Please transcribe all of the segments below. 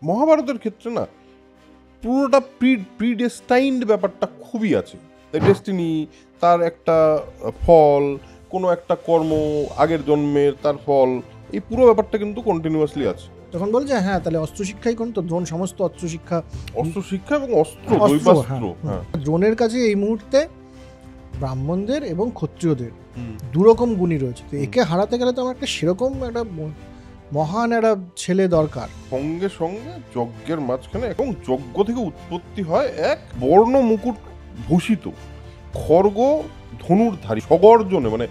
মহাভারতের ক্ষেত্রে না পুরোটা প্রিডেস্টাইন্ড ব্যাপারটা খুবই আছে। ডেস্টিনি, তার একটা ফল, কোনো একটা কর্ম আগের জন্মের তার ফল, এই পুরো ব্যাপারটা কিন্তু কন্টিনিউয়াসলি আছে। তখন বলছে হ্যাঁ তাহলে অস্ত্র শিক্ষাই কোন, তো দ্রোণ সমস্ত অস্ত্র শিক্ষা এবং অস্ত্র। দ্রোণের কাছে এই মুহূর্তে ব্রাহ্মণদের এবং ক্ষত্রিয়দের দুরকম গুণী রয়েছে, তো একে হারাতে গেলে তো আমার একটা সেরকম একটা মহান একটা ছেলে দরকার। সঙ্গে সঙ্গে যজ্ঞের মাঝখানে, এবং যজ্ঞ থেকে উৎপত্তি হয় এক বর্ণ মুকুট ভূষিত খর্গ ধনুর্ধারী সগর্জনে, মানে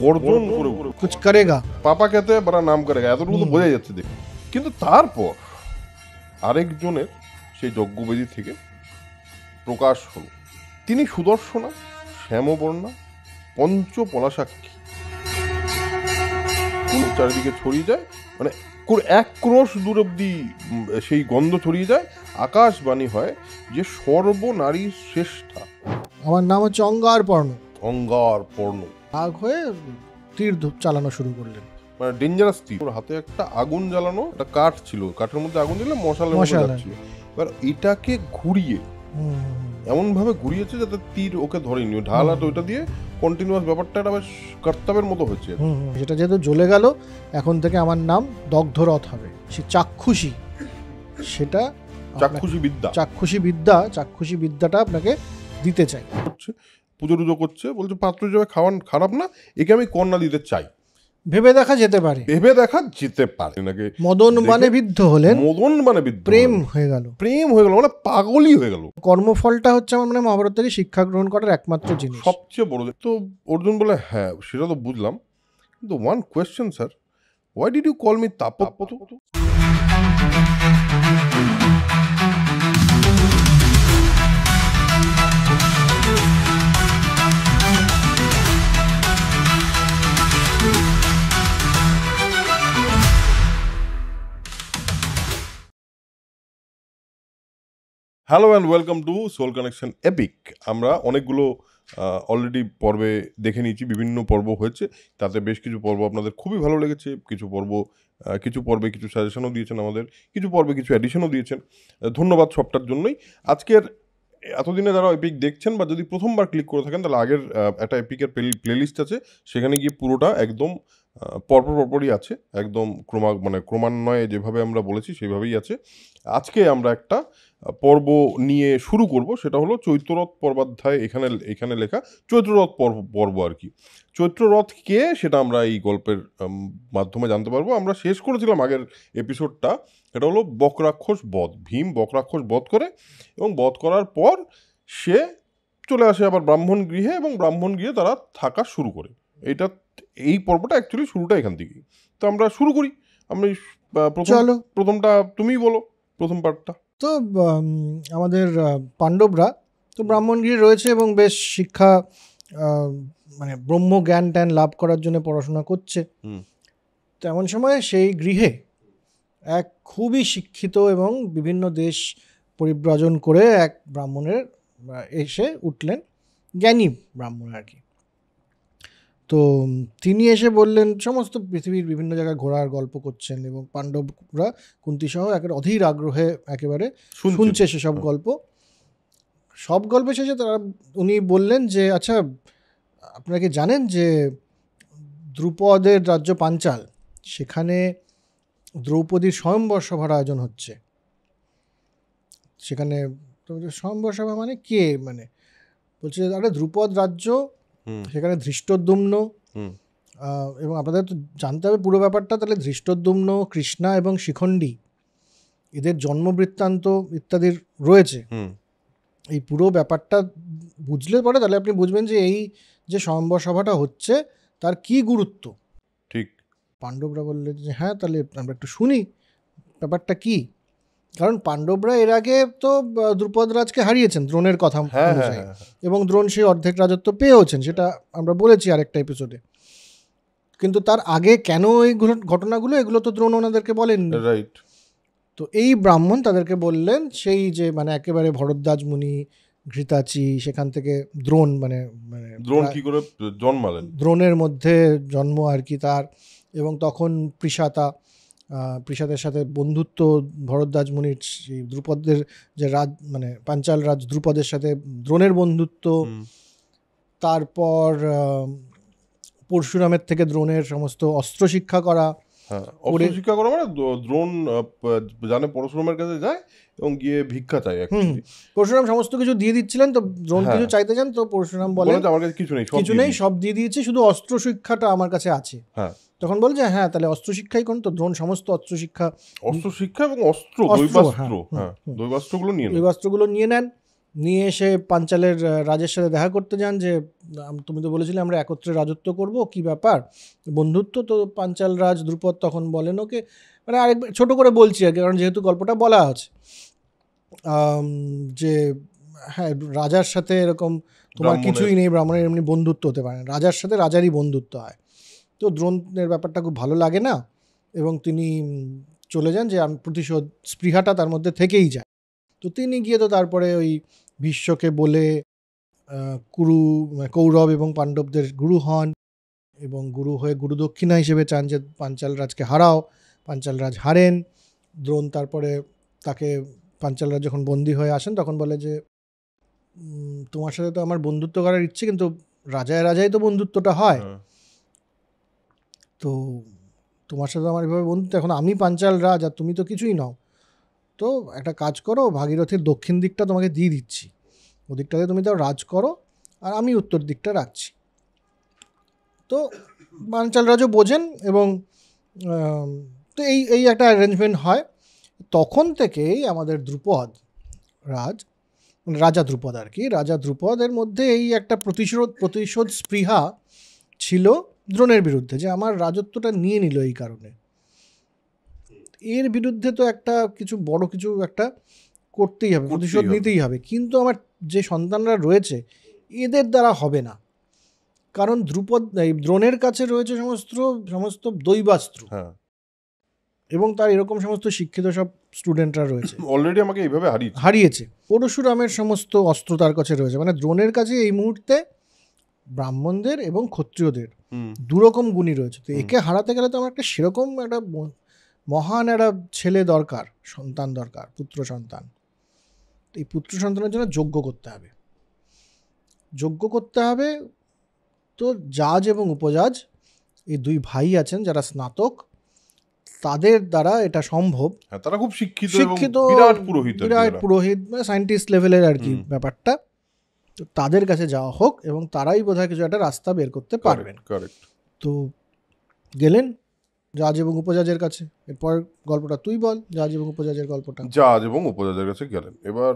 গর্জন করে কুছ করেগা, পাপা খেতে বড় নাম করেগা, এতটুকু তো বোঝা যাচ্ছে দেখুন। কিন্তু তারপর আরেকজনের সেই যজ্ঞবেদী থেকে প্রকাশ হল, তিনি সুদর্শনা, শ্যামবর্ণা, পঞ্চপলাসাক্ষী, চারিদিকে ছড়িয়ে যায়, মানে এক ক্রোশ দূর অব্দি সেই গন্ধ ছড়িয়ে যায়। আকাশবাণী হয় যে সর্বনারীর শ্রেষ্ঠা, আমার নাম হচ্ছে অঙ্গারপর্ণ। অঙ্গারপর্ণ আগ হয়ে তীর চালানো শুরু করলেন, মানে ডেঞ্জারাস তীর। ওর হাতে একটা আগুন জ্বালানো একটা কাঠ ছিল, কাঠের মধ্যে আগুন জ্বালে মশালের মতো যাচ্ছিল। এবার এটাকে ঘুরিয়ে এমন ভাবে ঘুরিয়েছে যাতে তীর ওকে ধরেনি, ঢাল আর ওইটা দিয়ে কন্টিনিউয়াস ব্যাপারটা একটা বেশ কর্তব্যের মতো হচ্ছে। সেটা যেহেতু জ্বলে গেল, এখন থেকে আমার নাম দগ্ধরথ হবে। সে চাক্ষুষী, সেটা চাক্ষুষী বিদ্যাটা আপনাকে দিতে চাই। পুজো টুজো করছে, বলছে পাত্র হিসেবে খাওয়ান খারাপ না, একে আমি কন্যা দিতে চাই। ভেবে দেখা যেতে পারে নাকি মদন মানে বিদ্ধ হলেন, প্রেম হয়ে গেল, মানে পাগলই হয়ে গেল। কর্মফলটা হচ্ছে আমার মানে মহাভারত থেকে শিক্ষা গ্রহণ করার একমাত্র জিনিস, সবচেয়ে বড়। তো অর্জুন বলে হ্যাঁ সেটা তো বুঝলাম, কিন্তু one question sir, why did you call me তাপপত? Hello and welcome to soul connection epic. আমরা অনেকগুলো অলরেডি পর্বে দেখে নিয়েছি, বিভিন্ন পর্ব হয়েছে, তাতে বেশ কিছু পর্ব আপনাদের খুবই ভালো লেগেছে, কিছু পর্বে কিছু সাজেশনও দিয়েছেন আমাদের, কিছু পর্বে কিছু অ্যাডিশনও দিয়েছেন, ধন্যবাদ সবটার জন্যই। আজকের এতদিনে যারা এপিক দেখছেন বা যদি প্রথমবার ক্লিক করে থাকেন, তাহলে আগের একটা এপিকের প্লেলিস্ট আছে, সেখানে গিয়ে পুরোটা একদম পরপরই আছে, একদম ক্রমান্বয়ে যেভাবে আমরা বলেছি সেইভাবেই আছে। আজকে আমরা একটা পর্ব নিয়ে শুরু করব, সেটা হলো চৈত্ররথ পর্বাধ্যায়। এখানে লেখা চৈত্ররথ পর্ব আর কি। চৈত্ররথ কে সেটা আমরা এই গল্পের মাধ্যমে জানতে পারবো। আমরা শেষ করেছিলাম আগের এপিসোডটা, এটা হলো বকরাক্ষস বধ। ভীম বকরাক্ষস বধ করে, এবং বধ করার পর সে চলে আসে আবার ব্রাহ্মণ গৃহে, এবং ব্রাহ্মণ গৃহে তারা থাকা শুরু করে। এই পর্বটা অ্যাকচুয়ালি শুরুটা এখান থেকেই। তো আমরা শুরু করি। আমি প্রথমটা তুমিই বলো, প্রথম পার্টটা। তো আমাদের পাণ্ডবরা তো ব্রাহ্মণ গৃহে রয়েছে এবং বেশ শিক্ষা মানে ব্রহ্ম জ্ঞান ট্যান লাভ করার জন্য পড়াশোনা করছে। তো এমন সময় সেই গৃহে এক খুবই শিক্ষিত এবং বিভিন্ন দেশ পরিব্রাজন করে এক ব্রাহ্মণের এসে উঠলেন, জ্ঞানী ব্রাহ্মণ আর কি। তো তিনি এসে বললেন, সমস্ত পৃথিবীর বিভিন্ন জায়গায় ঘোরার গল্প করছেন, এবং পাণ্ডবরা কুন্তী সহ অধীর আগ্রহে একেবারে শুনছে সেসব গল্প। সব গল্প শেষে উনি বললেন যে আচ্ছা, আপনারা কি জানেন যে দ্রুপদের রাজ্য পাঞ্চাল, সেখানে দ্রৌপদীর স্বয়ম্বর সভার আয়োজন হচ্ছে। সেখানে স্বয়ম্বর সভা মানে কে, মানে বলছে আরে দ্রুপদ রাজ্য, সেখানে ধৃষ্টদ্যুম্ন, এবং আপনাদের তো জানতে হবে পুরো ব্যাপারটা। তাহলে ধৃষ্টদ্যুম্ন, কৃষ্ণা এবং শিখণ্ডী, এদের জন্মবৃত্তান্ত ইত্যাদির রয়েছে। এই পুরো ব্যাপারটা বুঝলে পরে তাহলে আপনি বুঝবেন যে এই যে স্বয়ম্বর সভাটা হচ্ছে তার কি গুরুত্ব। ঠিক। পাণ্ডবরা বললেন যে হ্যাঁ, তাহলে আমরা একটু শুনি ব্যাপারটা কি। কারণ পাণ্ডবরা এর আগে তো দ্রুপদ রাজকে হারিয়েছেন দ্রোণের কথা অনুযায়ী, এবং দ্রোণ সেই অর্ধেক রাজত্ব পেয়েওছেন, সেটা আমরা বলেছি আরেকটা এপিসোডে। কিন্তু তার আগে কেন এই ঘটনাগুলো, এগুলো তো দ্রোণ ওনাদেরকে বলেন। রাইট। তো এই ব্রাহ্মণ তাদেরকে বললেন সেই যে মানে একেবারে ভরদ্বাজ মুনি, ঘৃতাচি, সেখান থেকে দ্রোণ মানে দ্রোণ কি করে জন্মালেন, দ্রোণের মধ্যে জন্ম আর কি তার, এবং তখন পৃষাতা পৃষাদের সাথে বন্ধুত্ব, ভরদ্বাজ মুনির সেই দ্রুপদের যে রাজ মানে পাঞ্চাল রাজ দ্রুপদের সাথে দ্রোণের বন্ধুত্ব, তারপর পরশুরামের থেকে দ্রোণের সমস্ত অস্ত্র শিক্ষা করা। হ্যাঁ, অস্ত্র শিক্ষা করা মানে দ্রোণ জানে পরশুরামের কাছে যায় এবং গিয়ে ভিক্ষা চায়। পরশুরাম সমস্ত কিছু দিয়ে দিচ্ছিলেন, তো দ্রোণ কিছু চাইতে যান, তো পরশুরাম বলেন আমার কাছে কিছু নেই, সব দিয়ে দিয়েছি, শুধু অস্ত্র শিক্ষাটা আমার কাছে আছে। হ্যাঁ, তখন বল যে হ্যাঁ তাহলে অস্ত্র শিক্ষাই করুন। তো দ্রোণ সমস্ত অস্ত্র শিক্ষা এবং দৈবাস্ত্রগুলো নিয়ে নেন। নিয়ে এসে পাঞ্চালের রাজের সাথে দেখা করতে যান যে তুমি তো বলেছিলে আমরা একত্রে রাজত্ব করব, কি ব্যাপার, বন্ধুত্ব। তো পাঞ্চাল রাজ দ্রুপদ তখন বলেন ওকে, মানে আরেক ছোট করে বলছি আর কি, কারণ যেহেতু গল্পটা বলা আছে, যে হ্যাঁ রাজার সাথে এরকম তোমার কিছুই নেই, ব্রাহ্মণের এমনি বন্ধুত্ব হতে পারে না, রাজার সাথে রাজারই বন্ধুত্ব হয়। তো দ্রোণের ব্যাপারটা খুব ভালো লাগে না এবং তিনি চলে যান, যে প্রতিশোধ স্পৃহাটা তার মধ্যে থেকেই যায়। তো তিনি গিয়ে তো তারপরে ওই ভীষ্মকে বলে কৌরব এবং পাণ্ডবদের গুরু হন, এবং গুরু হয়ে গুরুদক্ষিণা হিসেবে চান যে পাঞ্চাল রাজকে হারাও। পাঞ্চাল রাজ হারেন। দ্রোণ তারপরে তাকে, পাঞ্চাল রাজ যখন বন্দী হয়ে আসেন তখন বলে যে তোমার সাথে তো আমার বন্ধুত্ব করার ইচ্ছে, কিন্তু রাজায় তো বন্ধুত্বটা হয়, তো তোমার সাথে আমার এভাবে বন্ধুত্ব, এখন আমি পাঞ্চাল রাজ আর তুমি তো কিছুই নাও, তো একটা কাজ করো, ভাগীরথীর দক্ষিণ দিকটা তোমাকে দিয়ে দিচ্ছি, ওদিকটাতে তুমি তাও রাজ করো আর আমি উত্তর দিকটা রাখছি। তো পাঞ্চাল রাজও বোঝেন এবং তো এই একটা অ্যারেঞ্জমেন্ট হয়। তখন থেকেই আমাদের দ্রুপদ রাজ, মানে রাজা দ্রুপদ আর কি, রাজা দ্রুপদের মধ্যে এই একটা প্রতিশোধ স্পৃহা ছিল দ্রোণের বিরুদ্ধে, যে আমার রাজত্বটা নিয়ে নিল এই কারণে, এর বিরুদ্ধে তো একটা কিছু বড় কিছু একটা করতেই হবে, প্রতিশোধ নিতেই হবে। কিন্তু আমার যে সন্তানরা রয়েছে এদের দ্বারা হবে না, কারণ দ্রোণের কাছে রয়েছে সমস্ত দৈবাস্ত্র, এবং তার এরকম সমস্ত শিক্ষিত সব স্টুডেন্টরা রয়েছে, অলরেডি আমাকে এইভাবে হারিয়েছে। পরশুরামের সমস্ত অস্ত্র তার কাছে রয়েছে, মানে দ্রোণের কাছে এই মুহূর্তে ব্রাহ্মণদের এবং ক্ষত্রিয়দের দুরকম গুণী রয়েছে। তো একে হারাতে গেলে তো আমার একটা সেরকম একটা মহান একটা ছেলে দরকার, সন্তান দরকার, পুত্র সন্তান। এই পুত্র সন্তানের জন্য যজ্ঞ করতে হবে। তো জাজ এবং উপজাজ এই দুই ভাই আছেন যারা স্নাতক, তাদের দ্বারা এটা সম্ভব। তারা খুব শিক্ষিত বিরাট পুরোহিত মানে সায়েন্টিস্ট লেভেলের আর কি ব্যাপারটা। তো তাদের কাছে যাওয়া হোক এবং তারাই বোধহয় কিছু একটা রাস্তা বের করতে পারবেন। তো গেলেন জাজ এবং উপজাজের কাছে। এরপর গল্পটা তুই বল, জাজ এবং উপজাজের গল্পটা। জাজ এবং উপজাজের কাছে গেলেন। এবার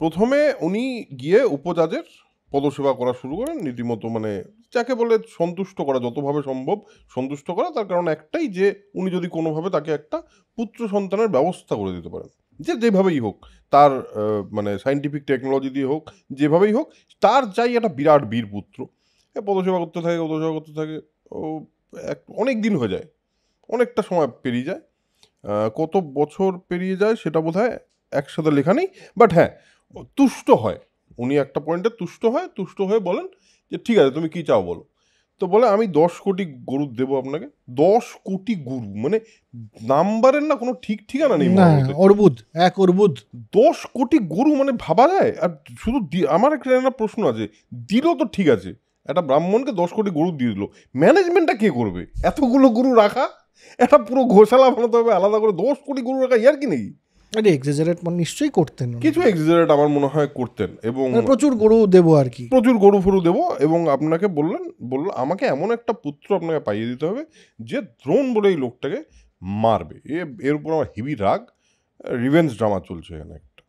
প্রথমে উনি গিয়ে উপজাজের পদসেবা করা শুরু করেন, রীতিমতো মানে যাকে বলে সন্তুষ্ট করা, যতভাবে সম্ভব সন্তুষ্ট করা। তার কারণ একটাই, যে উনি যদি কোনোভাবে তাকে একটা পুত্র সন্তানের ব্যবস্থা করে দিতে পারেন, যে যেভাবেই হোক, তার মানে সায়েন্টিফিক টেকনোলজি দিয়ে হোক, যেভাবেই হোক, তার চাই একটা বিরাট বীর পুত্র। পদসেবা করতে থাকে ও অনেক দিন হয়ে যায়, অনেকটা সময় পেরিয়ে যায়। কত বছর পেরিয়ে যায় সেটা বোধহয় একসাথে লেখা নেই, বাট হ্যাঁ তুষ্ট হয় উনি, একটা পয়েন্টে তুষ্ট হয়ে বলেন যে ঠিক আছে তুমি কি চাও বলো। তো বলে আমি 10 কোটি গরু দেবো আপনাকে। 10 কোটি গরু, মানে নাম্বারের না কোনো ঠিক ঠিকানা নেই, অর্বুদ 10 কোটি গরু, মানে ভাবা যায়। আর শুধু আমার একটা প্রশ্ন আছে, দিল তো ঠিক আছে, একটা ব্রাহ্মণকে 10 কোটি গরু দিয়ে দিল, ম্যানেজমেন্টটা কে করবে? এতগুলো গরু রাখা, একটা পুরো ঘোষালা বানাতে হবে আলাদা করে, 10 কোটি গরু রাখা ইয়ার কি নেই? এক্সাজারেট নিশ্চয়ই করতেন, কিছু এক্সাজারেট আমার মনে হয় করতেন, এবং প্রচুর গরু দেবো আর কি, প্রচুর গরু ফরু দেবো। এবং আপনাকে বললো আমাকে এমন একটা পুত্র আপনাকে পাইয়ে দিতে হবে যে দ্রোণ বলে এই লোকটাকে মারবে। এর উপর আমার হেভি রাগ, রিভেঞ্জ ড্রামা চলছে এখানে একটা।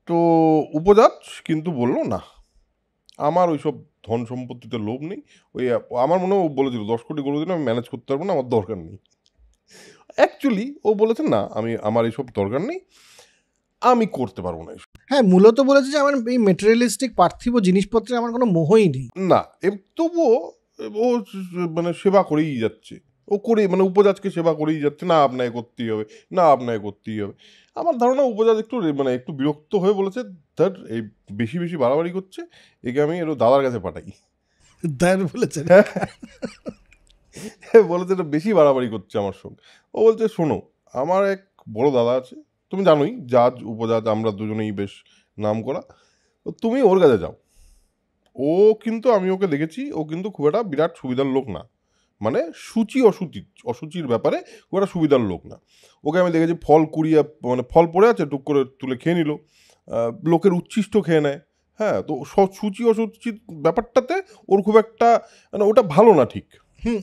তো উপজাত কিন্তু বললো না, আমার ওইসব ধন সম্পত্তিতে লোভ নেই। ওই আমার মনে হয় ও বলেছিল 10 কোটি গরু দিলে আমি ম্যানেজ করতে পারবো না, আমার দরকার নেই। অ্যাকচুয়ালি ও বলেছে না, আমার এইসব দরকার নেই, আমি করতে পারবো না। হ্যাঁ, মূলত বলেছে যে আমার এই মেটেরিয়ালিস্টিক পার্থিব জিনিসপত্রে আমার কোনো মোহই নেই। না, তবুও ও মানে সেবা করেই যাচ্ছে, মানে উপজাতকে সেবা করেই যাচ্ছে, না আপনাকে করতেই হবে। আমার ধারণা উপজাত একটু বিরক্ত হয়ে বলেছে, ধর এই বেশি বাড়াবাড়ি করছে, একে আমি দাদার কাছে পাঠাই। বলেছে বলেছে এটা বেশি বাড়াবাড়ি করছে আমার সঙ্গে। ও বলছে শোনো, আমার এক বড় দাদা আছে, তুমি জানোই জাজ উপজাজ আমরা দুজনেই বেশ নাম করা, তো তুমি ওর কাছে যাও। ও কিন্তু আমি ওকে দেখেছি, ও কিন্তু খুব একটা বিরাট সুবিধার লোক না, মানে অসুচির ব্যাপারে খুব একটা সুবিধার লোক না। ওকে আমি দেখেছি ফল কুড়িয়ে, মানে ফল পড়ে আছে টুক করে তুলে খেয়ে নিল, লোকের উচ্ছিষ্ট খেয়ে নেয়। হ্যাঁ, তো সূচি অসুচির ব্যাপারটাতে ওর খুব একটা, মানে ওটা ভালো না ঠিক।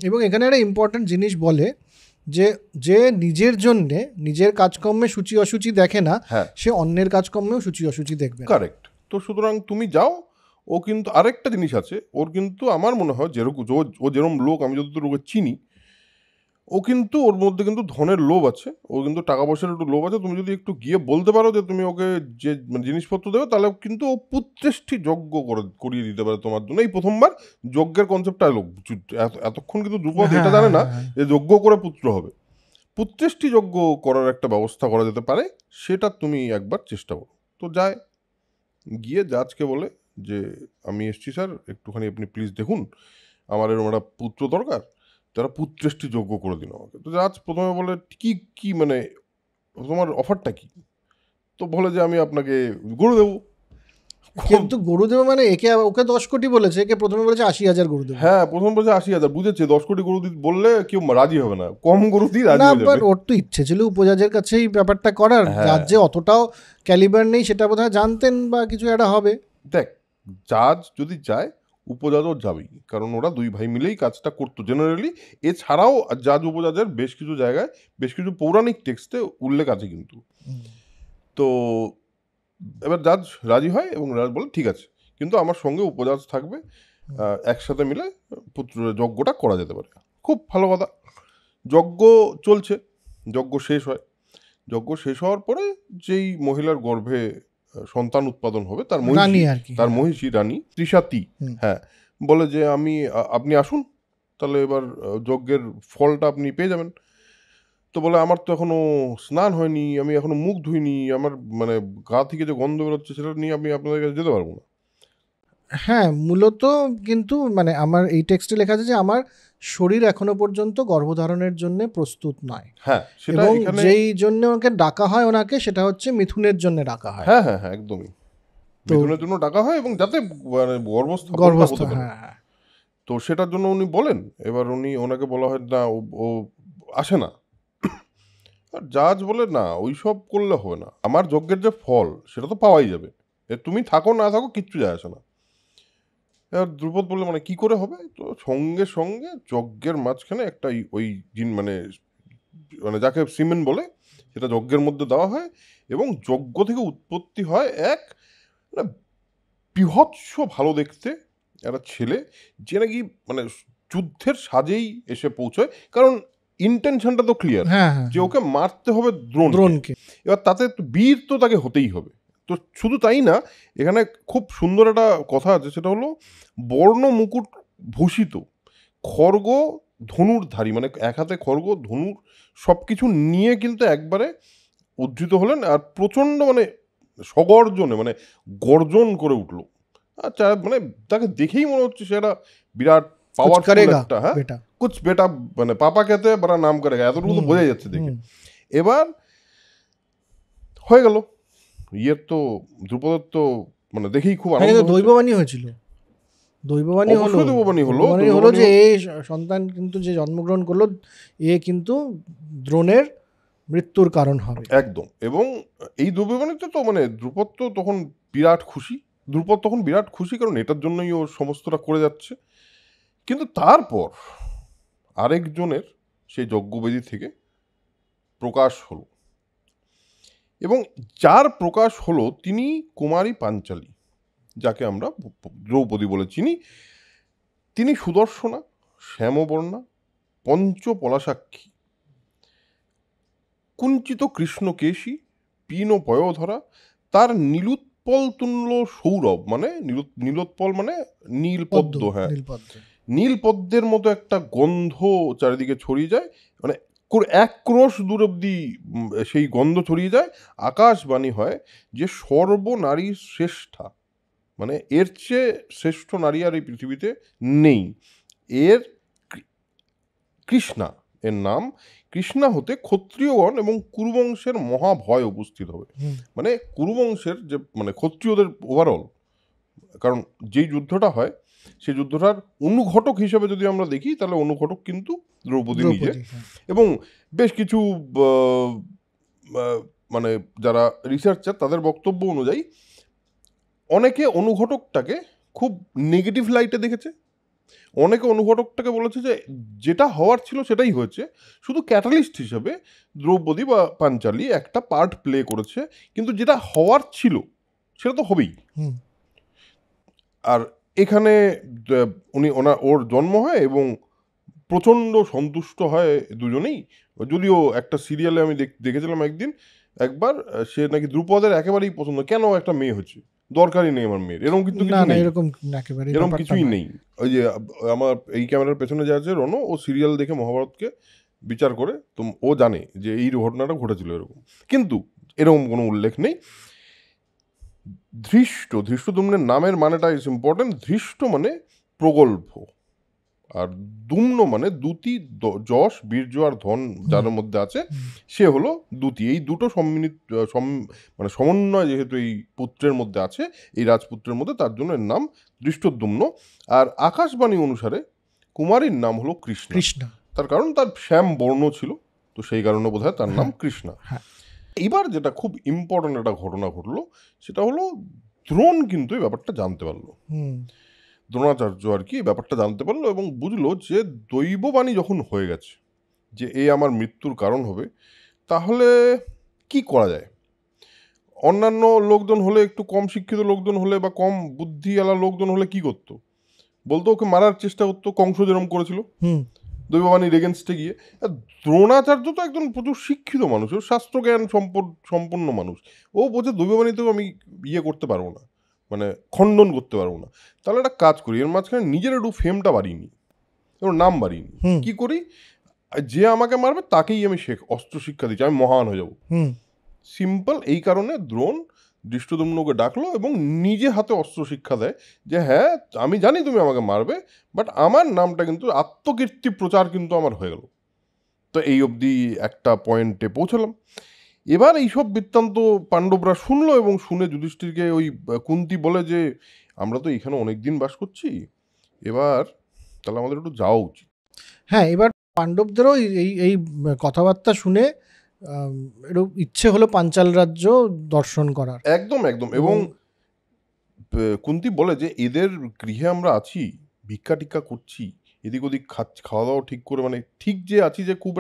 এবং এখানে একটা ইম্পর্টেন্ট জিনিস বলে যে যে নিজের জন্যে নিজের কাজকর্মে সূচি অসুচি দেখে না, হ্যাঁ, সে অন্যের কাজকর্মেও সূচি অসুচি দেখবে না। কারেক্ট। তো সুতরাং তুমি যাও। ও কিন্তু আরেকটা জিনিস আছে ওর, কিন্তু আমার মনে হয় যেরকম ও যেরকম লোক আমি যতদূর ওকে চিনি, ও কিন্তু ওর মধ্যে কিন্তু ধনের লোভ আছে, ও কিন্তু টাকা পয়সার একটু লোভ আছে। তুমি যদি একটু গিয়ে বলতে পারো যে তুমি ওকে যে মানে জিনিসপত্র দেবে, তাহলে কিন্তু ও পুত্রেষ্টি যজ্ঞ করিয়ে দিতে পারে তোমার জন্য। এই প্রথমবার যজ্ঞের কনসেপ্টটা এলো, এতক্ষণ কিন্তু ধ্রুপদ এটা জানে না যে যজ্ঞ করে পুত্র হবে। পুত্রেষ্টি যজ্ঞ করার একটা ব্যবস্থা করা যেতে পারে, সেটা তুমি একবার চেষ্টা করো। তো যায়, গিয়ে জাজকে বলে যে আমি এসছি স্যার, একটুখানি আপনি প্লিজ দেখুন, আমার এরকম একটা পুত্র দরকার, তারা পুত্রেষ্টি যোগ্য করে দিন আমাকে। তো জাজ প্রথমে বলে কি কি মানে তোমার অফারটা কি? তো বলে যে আমি আপনাকে গরু দেবো। কিন্তু গরু দেবে মানে ওকে 10 কোটি বলেছে, একে প্রথমে বলেছে 80,000 গরু দেবে। হ্যাঁ, প্রথম বলছে 80,000, বুঝেছে 10 কোটি গরু বললে কেউ রাজি হবে না, কম গরু দিয়ে রাজি না, হয়ে বাট যাবে। ওর তো ইচ্ছে ছিল উপজাজের কাছেই ব্যাপারটা করার, যার যে অতটাও ক্যালিবার নেই সেটা বোধহয় জানতেন বা কিছু একটা হবে। দেখ, জাজ যদি যায় উপজাজও যাবেই, কারণ ওরা দুই ভাই মিলেই কাজটা করতো জেনারেলি। এছাড়াও জাজ উপজাজের বেশ কিছু জায়গায় বেশ কিছু পৌরাণিক টেক্সটে উল্লেখ আছে কিন্তু। তো এবার জাজ রাজি হয় এবং রাজ বলে ঠিক আছে, কিন্তু আমার সঙ্গে উপজাজ থাকবে, একসাথে মিলে পুত্র যজ্ঞটা করা যেতে পারে। খুব ভালো কথা। যজ্ঞ চলছে, যজ্ঞ শেষ হয়। যজ্ঞ শেষ হওয়ার পরে যেই মহিলার গর্ভে সন্তান উৎপাদন হবে, তার মহিষী রানী ত্রিশাতি, হ্যাঁ, বলে যে আপনি আসুন, তাহলে এবার যজ্ঞের ফলটা আপনি পেয়ে যাবেন। তো বলে আমার তো এখনো স্নান হয়নি, আমি এখনো মুখ ধুইনি, আমার মানে গা থেকে যে গন্ধ বেরোচ্ছে সেটা নিয়ে আমি আপনাদের কাছে যেতে পারবো না। হ্যাঁ, মূলত কিন্তু মানে আমার এই টেক্সটে লেখা আছে যে আমার শরীর এখনো পর্যন্ত গর্ভধারণের জন্য প্রস্তুত নয়। হ্যাঁ, সেটা এবং এখানে যেই জন্য ওকে ডাকা হয় ওনাকে, সেটা হচ্ছে মিথুনের জন্য ডাকা হয়। হ্যাঁ হ্যাঁ হ্যাঁ, একদমই মিথুনের জন্য ডাকা হয়, এবং যাতে মানে গর্ভস্থাপনটা হতে পারে। হ্যাঁ। তো সেটার জন্য উনি বলেন, এবার ওনাকে বলা হয় না, ও আসে না। আর জাজ বলে না, ওইসব করলে হবে না, আমার যজ্ঞের যে ফল সেটা তো পাওয়াই যাবে, তুমি থাকো না থাকো কিচ্ছু যায় আসে না। এবার দ্রুপদ বললে মানে কি করে হবে? তো সঙ্গে সঙ্গে যজ্ঞের মাঝখানে একটা ওই মানে মানে যাকে সিমেন্ট বলে, সেটা যজ্ঞের মধ্যে দেওয়া হয়, এবং যজ্ঞ থেকে উৎপত্তি হয় এক মানে বৃহৎস ভালো দেখতে একটা ছেলে, যে নাকি মানে যুদ্ধের সাজেই এসে পৌঁছয়, কারণ ইন্টেনশনটা তো ক্লিয়ার যে ওকে মারতে হবে দ্রোণকে। এবার তাতে বীর তো তাকে হতেই হবে। তো শুধু তাই না, এখানে খুব সুন্দর একটা কথা আছে, সেটা হলো বর্ণ মুকুট ভূষিত খড়গ ধনুর্ধারী, মানে এক হাতে খড়গ ধনুর সব কিছু নিয়ে কিন্তু একবারে উদ্ধৃত হলেন, আর প্রচণ্ড মানে সগর্জনে মানে গর্জন করে উঠলো। আচ্ছা, মানে তাকে দেখেই মনে হচ্ছে সে একটা বিরাট পাওয়ারফুল একটা, হ্যাঁ, কুছ বেটা মানে পাপা খেতে বড় নাম করেগা, এতটুকু তো বোঝা যাচ্ছে দেখে। এবার হয়ে গেল ইয়ের, তো দ্রুপদের তো মানে দেখেই খুব আনন্দ। দৈববাণী হয়েছিল, দৈববাণী হলো যে এই সন্তান কিন্তু যে জন্মগ্রহণ করলো এ কিন্তু দ্রোণের মৃত্যুর কারণ হবে একদম। এবং এই দৈববাণীতে তো মানে দ্রুপদ তো তখন বিরাট খুশি, কারণ এটার জন্যই ও সমস্তটা করে যাচ্ছে। কিন্তু তারপর আরেকজনের সেই যজ্ঞবেদী থেকে প্রকাশ হলো, এবং যার প্রকাশ হলো তিনি কুমারী পাঞ্চালী, যাকে আমরা দ্রৌপদী বলে চিনি। তিনি সুদর্শনা, শ্যামবর্ণা, পঞ্চপলাসাক্ষী, কুঞ্চিত কৃষ্ণকেশী, পীন পয়োধরা, তার নীলোৎপল তুল্য সৌরভ, মানে নীলোৎপল মানে নীলপদ্ম, হ্যাঁ, নীলপদ্মের মতো একটা গন্ধ চারিদিকে ছড়িয়ে যায়, মানে এক ক্রোশ দূর অব্দি সেই গন্ধ ছড়িয়ে যায়। আকাশবাণী হয় যে সর্বনারী শ্রেষ্ঠা, মানে এর চেয়ে শ্রেষ্ঠ নারী আর এই পৃথিবীতে নেই। এর কৃষ্ণা এর নাম, কৃষ্ণা হতে ক্ষত্রিয়গণ এবং কুরুবংশের মহাভয় উপস্থিত হবে। মানে কুরুবংশের যে মানে ক্ষত্রিয়দের ওভারঅল, কারণ যেই যুদ্ধটা হয় সেই যুদ্ধটার অনুঘটক হিসেবে যদি আমরা দেখি তাহলে অনুঘটক কিন্তু দ্রৌপদী নিজে, এবং বেশ কিছু মানে যারা রিসার্চার তাদের বক্তব্য অনুযায়ী অনেকে অনুঘটকটাকে খুব নেগেটিভ লাইটে দেখেছে, অনেকে অনুঘটকটাকে বলেছে যে যেটা হওয়ার ছিল সেটাই হয়েছে, শুধু ক্যাটালিস্ট হিসেবে দ্রৌপদী বা পাঞ্চালী একটা পার্ট প্লে করেছে, কিন্তু যেটা হওয়ার ছিল সেটা তো হবেই। আর এখানে উনি ওর জন্ম হয় এবং প্রচণ্ড সন্তুষ্ট হয় দুজনেই। যদিও একটা সিরিয়ালে আমি দেখেছিলাম একবার সে নাকি দ্রুপদের একেবারেই পছন্দ, কেন একটা মেয়ে হচ্ছে, দরকারই নেই আমার মেয়ের, এরকম কিন্তু এরকম কিছুই নেই। ওই যে আমার এই ক্যামেরার পেছনে যে আছে রনো, ও সিরিয়াল দেখে মহাভারতকে বিচার করে, তো ও জানে যে এই ঘটনাটা ঘটেছিল এরকম, কিন্তু এরকম কোনো উল্লেখ নেই। ধৃষ্টদ্যুম্নের নামের মানেটা ইজ ইম্পর্টেন্ট। ধৃষ্ট মানে প্রগল্ভ, আর দুম্ন মানে দ্যুতি, যশ বীর্য আর ধন যার মধ্যে আছে সে হলো দ্যুতি। এই দুটো মানে সমন্বয় যেহেতু এই পুত্রের মধ্যে আছে, এই রাজপুত্রের মধ্যে, তার জন্য এর নাম ধৃষ্টদ্যুম্ন। আর আকাশবাণী অনুসারে কুমারীর নাম হলো কৃষ্ণা, তার কারণ তার শ্যাম বর্ণ ছিল, তো সেই কারণে বোধহয় তার নাম কৃষ্ণা। এইবার যেটা খুব ইম্পর্টেন্ট একটা ঘটনা ঘটলো সেটা হলো দ্রোণ কিন্তু এই ব্যাপারটা জানতে পারলো, দ্রোণাচার্য আর কি ব্যাপারটা জানতে পারলো এবং বুঝলো যে দৈববাণী যখন হয়ে গেছে যে এ আমার মৃত্যুর কারণ হবে, তাহলে কি করা যায়। অন্যান্য লোকজন হলে, একটু কম শিক্ষিত লোকজন হলে বা কম বুদ্ধিওয়ালা লোকজন হলে কি করতো, বলতো ওকে মারার চেষ্টা করতো, কংস যেরকম করেছিল দৈববাণীর এগেনস্টে গিয়ে। দ্রোণাচার্য তো একজন প্রচুর শিক্ষিত মানুষ, ও শাস্ত্রজ্ঞান সম্পন্ন মানুষ, ও বোঝে দৈববাণীতেও আমি করতে পারবো না, মানে খণ্ডন করতে পারবো না, তাহলে একটা কাজ করি, এর মাঝখানে নিজের একটু ফেমটা বাড়িয়ে নিই, ওর নাম বাড়িয়ে নিই। কি করি, যে আমাকে মারবে তাকেই আমি অস্ত্র শিক্ষা দিচ্ছি, আমি মহান হয়ে যাবো। সিম্পল। এই কারণে দ্রোণ ধৃষ্টদ্যুম্নকে ডাকলো এবং নিজে হাতে অস্ত্র শিক্ষা দেয় যে হ্যাঁ আমি জানি তুমি আমাকে মারবে, বাট আমার নামটা কিন্তু আত্মকীর্তি প্রচার কিন্তু আমার হয়ে গেল। তো এই অবধি একটা পয়েন্টে পৌঁছলাম। এবার এইসব বৃত্তান্ত পাণ্ডবরা শুনলো এবং শুনে যুধিষ্ঠিরকে ওই কুন্তি বলে যে আমরা তো এখানে অনেকদিন বাস করছি, এবার তাহলে আমাদের একটু যাওয়া উচিত। হ্যাঁ, এবার পাণ্ডবদেরও এই কথাবার্তা শুনে একটু ইচ্ছে হলো পাঞ্চাল রাজ্য দর্শন করার। একদম একদম। এবং কুন্তি বলে যে এদের গৃহে আমরা আছি, ভিক্ষা টিক্ষা করছি, এদিক ওদিক খাওয়া দাওয়া ঠিক করে, মানে ঠিক যে আছি, যে খুব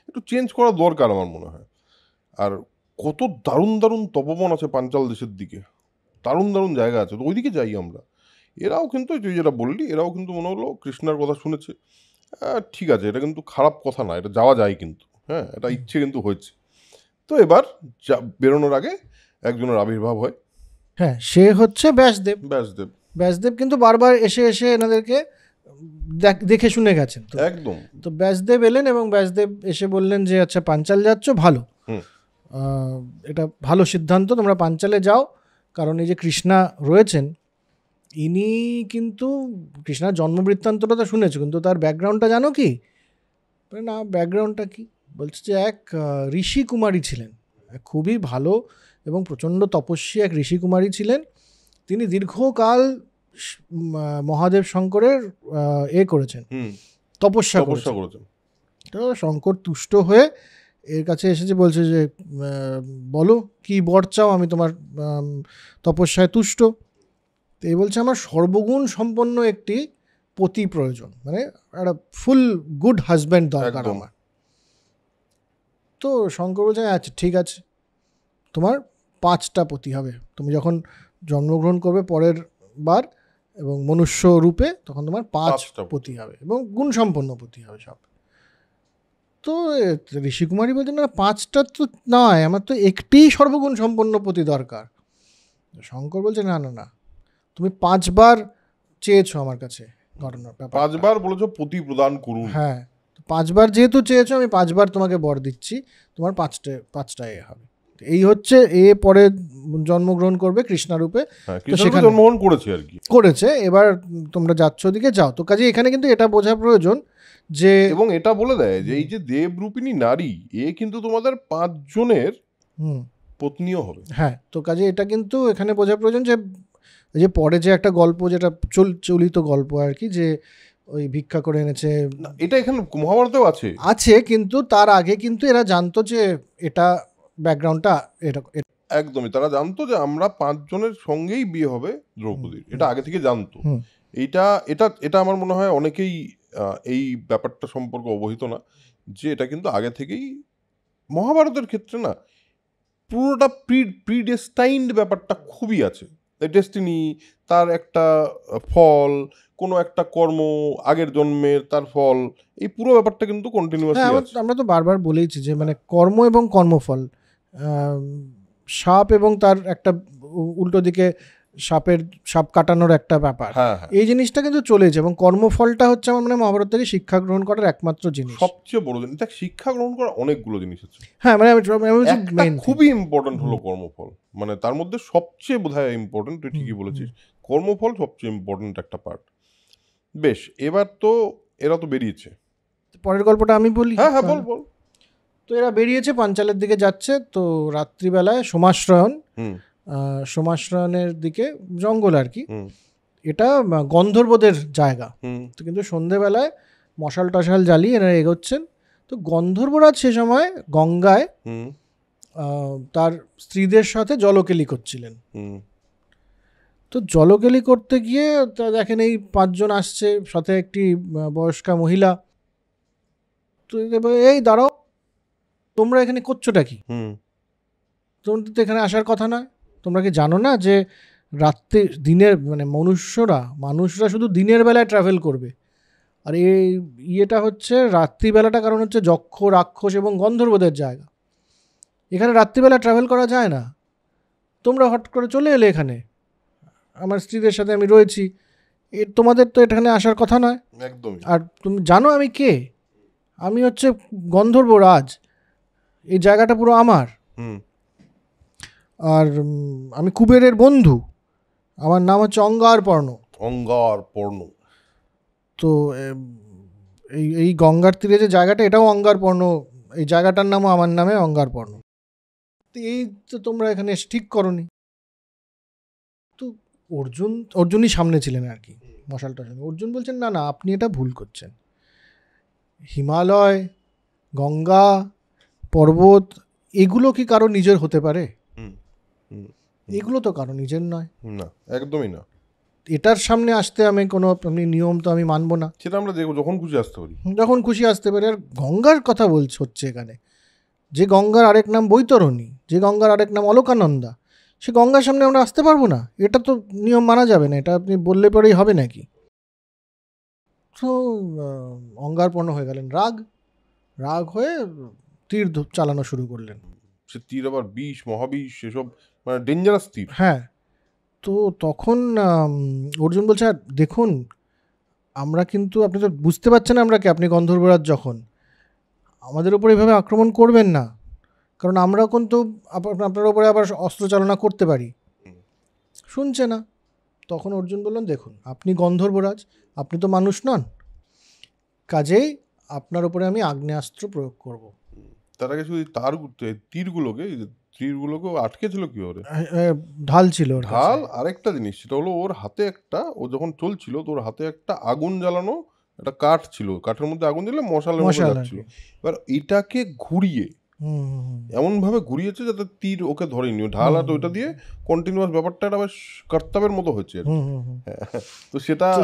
একটু চেঞ্জ করা দরকার আমার মনে হয়। আর কত দারুণ দারুণ তপবন আছে পাঞ্চাল দেশের দিকে, দারুণ দারুণ জায়গা আছে, তো ওইদিকে যাই আমরা। এরাও কিন্তু তুই যেটা বললি, এরাও কিন্তু মনে হলো কৃষ্ণার কথা শুনেছে, ঠিক আছে, এটা কিন্তু খারাপ কথা না, এটা যাওয়া যায় কিন্তু, হ্যাঁ এটা ইচ্ছে কিন্তু হয়েছে। তো এবার বেরোনোর আগে একজনের আবির্ভাব হয়। হ্যাঁ, সে হচ্ছে ব্যাসদেব। ব্যাসদেব কিন্তু বারবার এসে এনাদেরকে দেখে শুনে গেছেন, তো একদম। তো ব্যাসদেব এলেন এবং ব্যাসদেব এসে বললেন যে আচ্ছা পাঞ্চাল যাচ্ছ, ভালো, এটা ভালো সিদ্ধান্ত, তোমরা পাঞ্চালে যাও, কারণ এই যে কৃষ্ণা রয়েছেন ইনি কিন্তু কৃষ্ণার জন্মবৃত্তান্তটা তো শুনেছো, কিন্তু তার ব্যাকগ্রাউন্ডটা জানো কি? না, ব্যাকগ্রাউন্ডটা কি? বলছে যে এক ঋষি কুমারী ছিলেন, খুবই ভালো এবং প্রচণ্ড তপস্বী এক ঋষি কুমারী ছিলেন। তিনি দীর্ঘকাল মহাদেব শঙ্করের করেছেন, তপস্যা করেছেন। তো শঙ্কর তুষ্ট হয়ে এর কাছে এসেছে, বলছে যে বলো কি বর চাও, আমি তোমার তপস্যায় তুষ্ট। তো এই বলছে আমার সর্বগুণ সম্পন্ন একটি পতি প্রয়োজন, মানে একটা ফুল গুড হাজব্যান্ড দরকার আমার। তো শঙ্কর বলছে আচ্ছা ঠিক আছে, তোমার 5টা পতি হবে, তুমি যখন জন্মগ্রহণ করবে পরের বার এবং মনুষ্য রূপে, তখন তোমার 5টা পতি হবে এবং গুণসম্পন্ন পতি হবে সব। তো ঋষিকুমারী বলছে না, 5টা তো নয়, আমার তো একটিই সর্বগুণ সম্পন্ন পতি দরকার। শঙ্কর বলছে না না না, তুমি 5 বার চেয়েছো আমার কাছে, ঘটনার ব্যাপার 5 বার বলেছো পতি প্রদান করুন। হ্যাঁ, 5 বার যেহেতু চেয়েছো, আমি 5 বার তোমাকে বর দিচ্ছি, তোমার 5টা হবে। এই হচ্ছে পরে জন্মগ্রহণ করবে কৃষ্ণারূপে, হ্যাঁ, তো কৃষ্ণ সেখানে জন্মগ্রহণ করেছে আর কি। করেছে। এবার তোমরা যাচ্ছ ওদিকে যাও। তো কাজে এখানে কিন্তু এটা বোঝা প্রয়োজন যে, এবং এটা বলে দেয় যে এই যে দেবরূপিণী নারী, এ কিন্তু তোমাদের 5 জনের পত্নীও হবে। হ্যাঁ, তো কাজে এটা কিন্তু এখানে বোঝা প্রয়োজন যে এই যে পরে যে একটা গল্প, যেটা চলিত গল্প আর কি, যে ওই ভিক্ষা করে এনেছে, না, এটা এখানে মহাভারতেও আছে। আছে, কিন্তু তার আগে কিন্তু এরা জানতো যে এটা ব্যাকগ্রাউন্ডটা এটা। একদমই, তারা জানতো যে আমরা 5 জনের সঙ্গেই বিয়ে হবে দ্রৌপদীর, এটা আগে থেকে জানতো। এটা এটা এটা আমার মনে হয় অনেকেই এই ব্যাপারটা সম্পর্কে অবহিত না, যে এটা কিন্তু আগে থেকেই মহাভারতের ক্ষেত্রে না পুরোটা প্রিডেস্টাইন্ড ব্যাপারটা খুবই আছে। ডেস্টিনি, তার একটা ফল, কোনো একটা কর্ম আগের জন্মের তার ফল, এই পুরো ব্যাপারটা কিন্তু কন্টিনিউয়াসলি আছে। আমরা তো বারবার বলেইছি যে মানে কর্ম এবং কর্মফল, সাপ এবং তার একটা উল্টো দিকে সাপ কাটানোর একটা ব্যাপার, এই জিনিসটা কিন্তু চলেছে। এবং কর্মফলটা হচ্ছে আমার মানে মহাভারত থেকে শিক্ষা গ্রহণ করার একমাত্র জিনিস, সবচেয়ে বড় জিনিস। দেখ, শিক্ষা গ্রহণ করার অনেকগুলো জিনিস আছে, হ্যাঁ মানে একটা খুবই ইম্পর্টেন্ট হলো কর্মফল, মানে তার মধ্যে সবচেয়ে বোধহয় ইম্পর্টেন্ট, তুই ঠিকই বলেছিস, কর্মফল সবচেয়ে ইম্পর্টেন্ট একটা পার্ট। বেশ, এবার তো এরা তো বেরিয়েছে, পরের গল্পটা আমি বলি। হ্যাঁ হ্যাঁ, বল বল। তো এরা বেরিয়েছে, পাঞ্চালের দিকে যাচ্ছে। তো রাত্রিবেলায় সমাশ্রয়নের দিকে জঙ্গল আর কি, এটা গন্ধর্বদের জায়গা। তো কিন্তু সন্ধেবেলায় মশাল টশাল জ্বালিয়ে এনারা এগোচ্ছেন। তো গন্ধর্বরাজ সে সময় গঙ্গায় তার স্ত্রীদের সাথে জলকেলি করছিলেন। তো জলকেলি করতে গিয়ে দেখেন এই 5 জন আসছে, সাথে একটি বয়স্কা মহিলা। তো এই দাঁড়াও, তোমরা এখানে করছোটা কি? তোমরা তো এখানে আসার কথা নয়। তোমরা কি জানো না যে দিনের মানে মানুষরা শুধু দিনের বেলায় ট্রাভেল করবে, আর এই ইয়েটা হচ্ছে রাত্রিবেলাটা, কারণ হচ্ছে যক্ষ, রাক্ষস এবং গন্ধর্বদের জায়গা। এখানে রাত্রিবেলা ট্রাভেল করা যায় না। তোমরা হট করে চলে এলে এখানে, আমার স্ত্রীদের সাথে আমি রয়েছি, তোমাদের তো এখানে আসার কথা নয়। একদমই। আর তুমি জানো আমি কে? আমি হচ্ছে গন্ধর্বরাজ, এই জায়গাটা পুরো আমার। আর আমি কুবেরের বন্ধু, আমার নাম হচ্ছে অঙ্গারপর্ণ। তো এই গঙ্গার তীরে যে জায়গাটা, এটাও অঙ্গারপর্ণ, এই জায়গাটার নামও আমার নামে অঙ্গারপর্ণ। তো এই তো তোমরা এখানে ঠিক করনি। তো অর্জুনই সামনে ছিলেন আর কি, মশালটা। অর্জুন বলছেন, না না, আপনি এটা ভুল করছেন। হিমালয়, গঙ্গা, পর্বত, এগুলো কি কারো নিজের হতে পারে? এগুলো তো কারো নিজের নয়, না, একদমই না। এটার সামনে আসতে আমি কোনো নিয়ম তো আমি মানবো না। সেটা আমরা দেখবো, যখন খুশি আসতে পারি, যখন খুশি আসতে পারি। আর গঙ্গার কথা হচ্ছে এখানে, যে গঙ্গার আরেক নাম বৈতরণী, যে গঙ্গার আরেক নাম অলকানন্দা, সে গঙ্গার সামনে আমরা আসতে পারবো না? এটা তো নিয়ম মানা যাবে না, এটা আপনি বললে পরেই হবে নাকি? তো অঙ্গারপর্ণ হয়ে গেলেন, রাগ হয়ে তীর চালানো শুরু করলেন। সে তীর আবার বিষ, মহাবিষ, সেসব মানে ডেঞ্জারাস তীর। হ্যাঁ, তো তখন অর্জুন বলছে, দেখুন আমরা কিন্তু, আপনি তো বুঝতে পারছেন আমরা কি, আপনি গন্ধর্বরাজ যখন, আমাদের উপর এইভাবে আক্রমণ করবেন না, কারণ আমরা কিন্তু আপনার উপরে আবার অস্ত্র চালনা করতে পারি। শুনছে না। তখন অর্জুন বললেন, দেখুন আপনি গন্ধর্বরাজ, আপনি তো মানুষ নন, কাজেই আপনার উপরে আমি আগ্নেয়াস্ত্র প্রয়োগ করব। তার আগে শুধু তীরগুলোকে আটকে ছিল কি ওরে? ঢাল ছিল, ঢাল। আরেকটা জিনিস, সেটা হলো ওর হাতে একটা, ও যখন চলছিল তো ওর হাতে একটা আগুন জ্বালানো একটা কাঠ ছিল, কাঠের মধ্যে আগুন দিলে মশালের মতো যাচ্ছিল। এবার এটাকে ঘুরিয়ে এমন ভাবে ঘুরিয়েছে যাতে তীর ওকে ধরেনি, ঢাল আর ওইটা দিয়ে কন্টিনিউয়াস ব্যাপারটা একটা বেশ কর্তব্যের মতো হচ্ছে। তো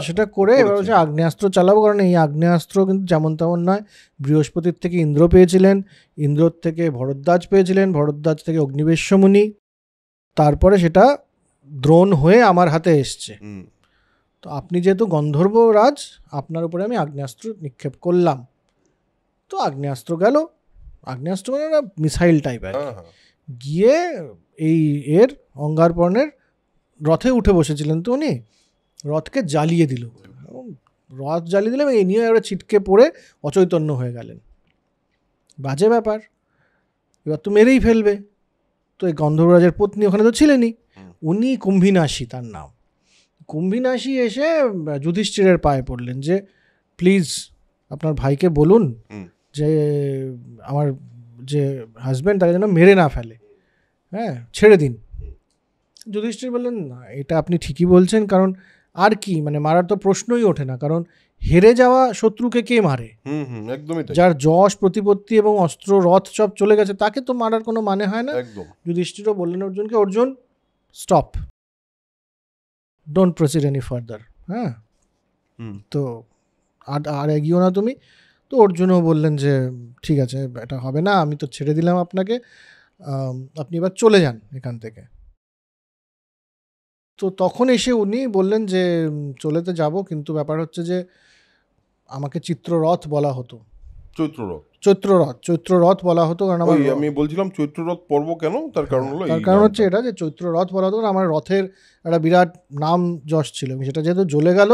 সেটা করে এবার হচ্ছে আগ্নেয়াস্ত্র চালাবো, কারণ এই আগ্নেয়াস্ত্র কিন্তু যেমন তেমন নয়। বৃহস্পতির থেকে ইন্দ্র পেয়েছিলেন, ইন্দ্রর থেকে ভরদ্বাজ পেয়েছিলেন, ভরদ্বাজ থেকে অগ্নিবেশ্য মুনি, তারপরে সেটা দ্রোণ হয়ে আমার হাতে এসছে। তো আপনি যেহেতু গন্ধর্বরাজ, আপনার উপরে আমি আগ্নেয়াস্ত্র নিক্ষেপ করলাম। তো আগ্নেয়াস্ত্র গেল, আগ্নেয়াস্ত্র মানে মিসাইল টাইপ আর গিয়ে এর অঙ্গারপর্ণের রথে উঠে বসেছিলেন, তো উনি রথকে জ্বালিয়ে দিল। রথ জ্বালিয়ে দিলে এই নিয়ে এবার ছিটকে পড়ে অচৈতন্য হয়ে গেলেন। বাজে ব্যাপার, এবার তো মেরেই ফেলবে। তো এই গন্ধর্বরাজের পত্নী ওখানে তো ছিলেনই, উনি কুম্ভিনাশী তার নাম। কুম্ভিনাশী এসে যুধিষ্ঠিরের পায়ে পড়লেন যে প্লিজ আপনার ভাইকে বলুন যে আমার যে হাজব্যান্ড তাকে যেন মেরে না ফেলে, হ্যাঁ ছেড়ে দিন। যুধিষ্ঠির বললেন না, এটা আপনি ঠিকই বলছেন, কারণ আর কি মানে মারার তো প্রশ্নই ওঠে না, কারণ হেরে যাওয়া শত্রুকে কে মারে? একদমই তাই। যার যশ প্রতিপত্তি এবং অস্ত্র রথ সব চলে গেছে তাকে তো মারার কোনো মানে হয় না। একদম। যুধিষ্ঠিরও বললেন অর্জুনকে, Arjun stop, don't proceed any further. হ্যাঁ, তো আর এগিয়েও না তুমি। তো অর্জুনও বললেন যে ঠিক আছে, এটা হবে না, আমি তো ছেড়ে দিলাম আপনাকে, আপনি এবার চলে যান এখান থেকে। তো তখন এসে উনি বললেন যে চলে তো যাবো, কিন্তু ব্যাপার হচ্ছে যে আমাকে চিত্ররথ বলা হতো। চৈত্ররথ বলা হতো, কারণ আমি বলছিলাম চৈত্ররথ পর্ব কেন, তার কারণ হলো তার কারণ হচ্ছে এটা যে চৈত্ররথ বলা হতো, আমার রথের একটা বিরাট নাম যশ ছিল, সেটা যেহেতু জ্বলে গেল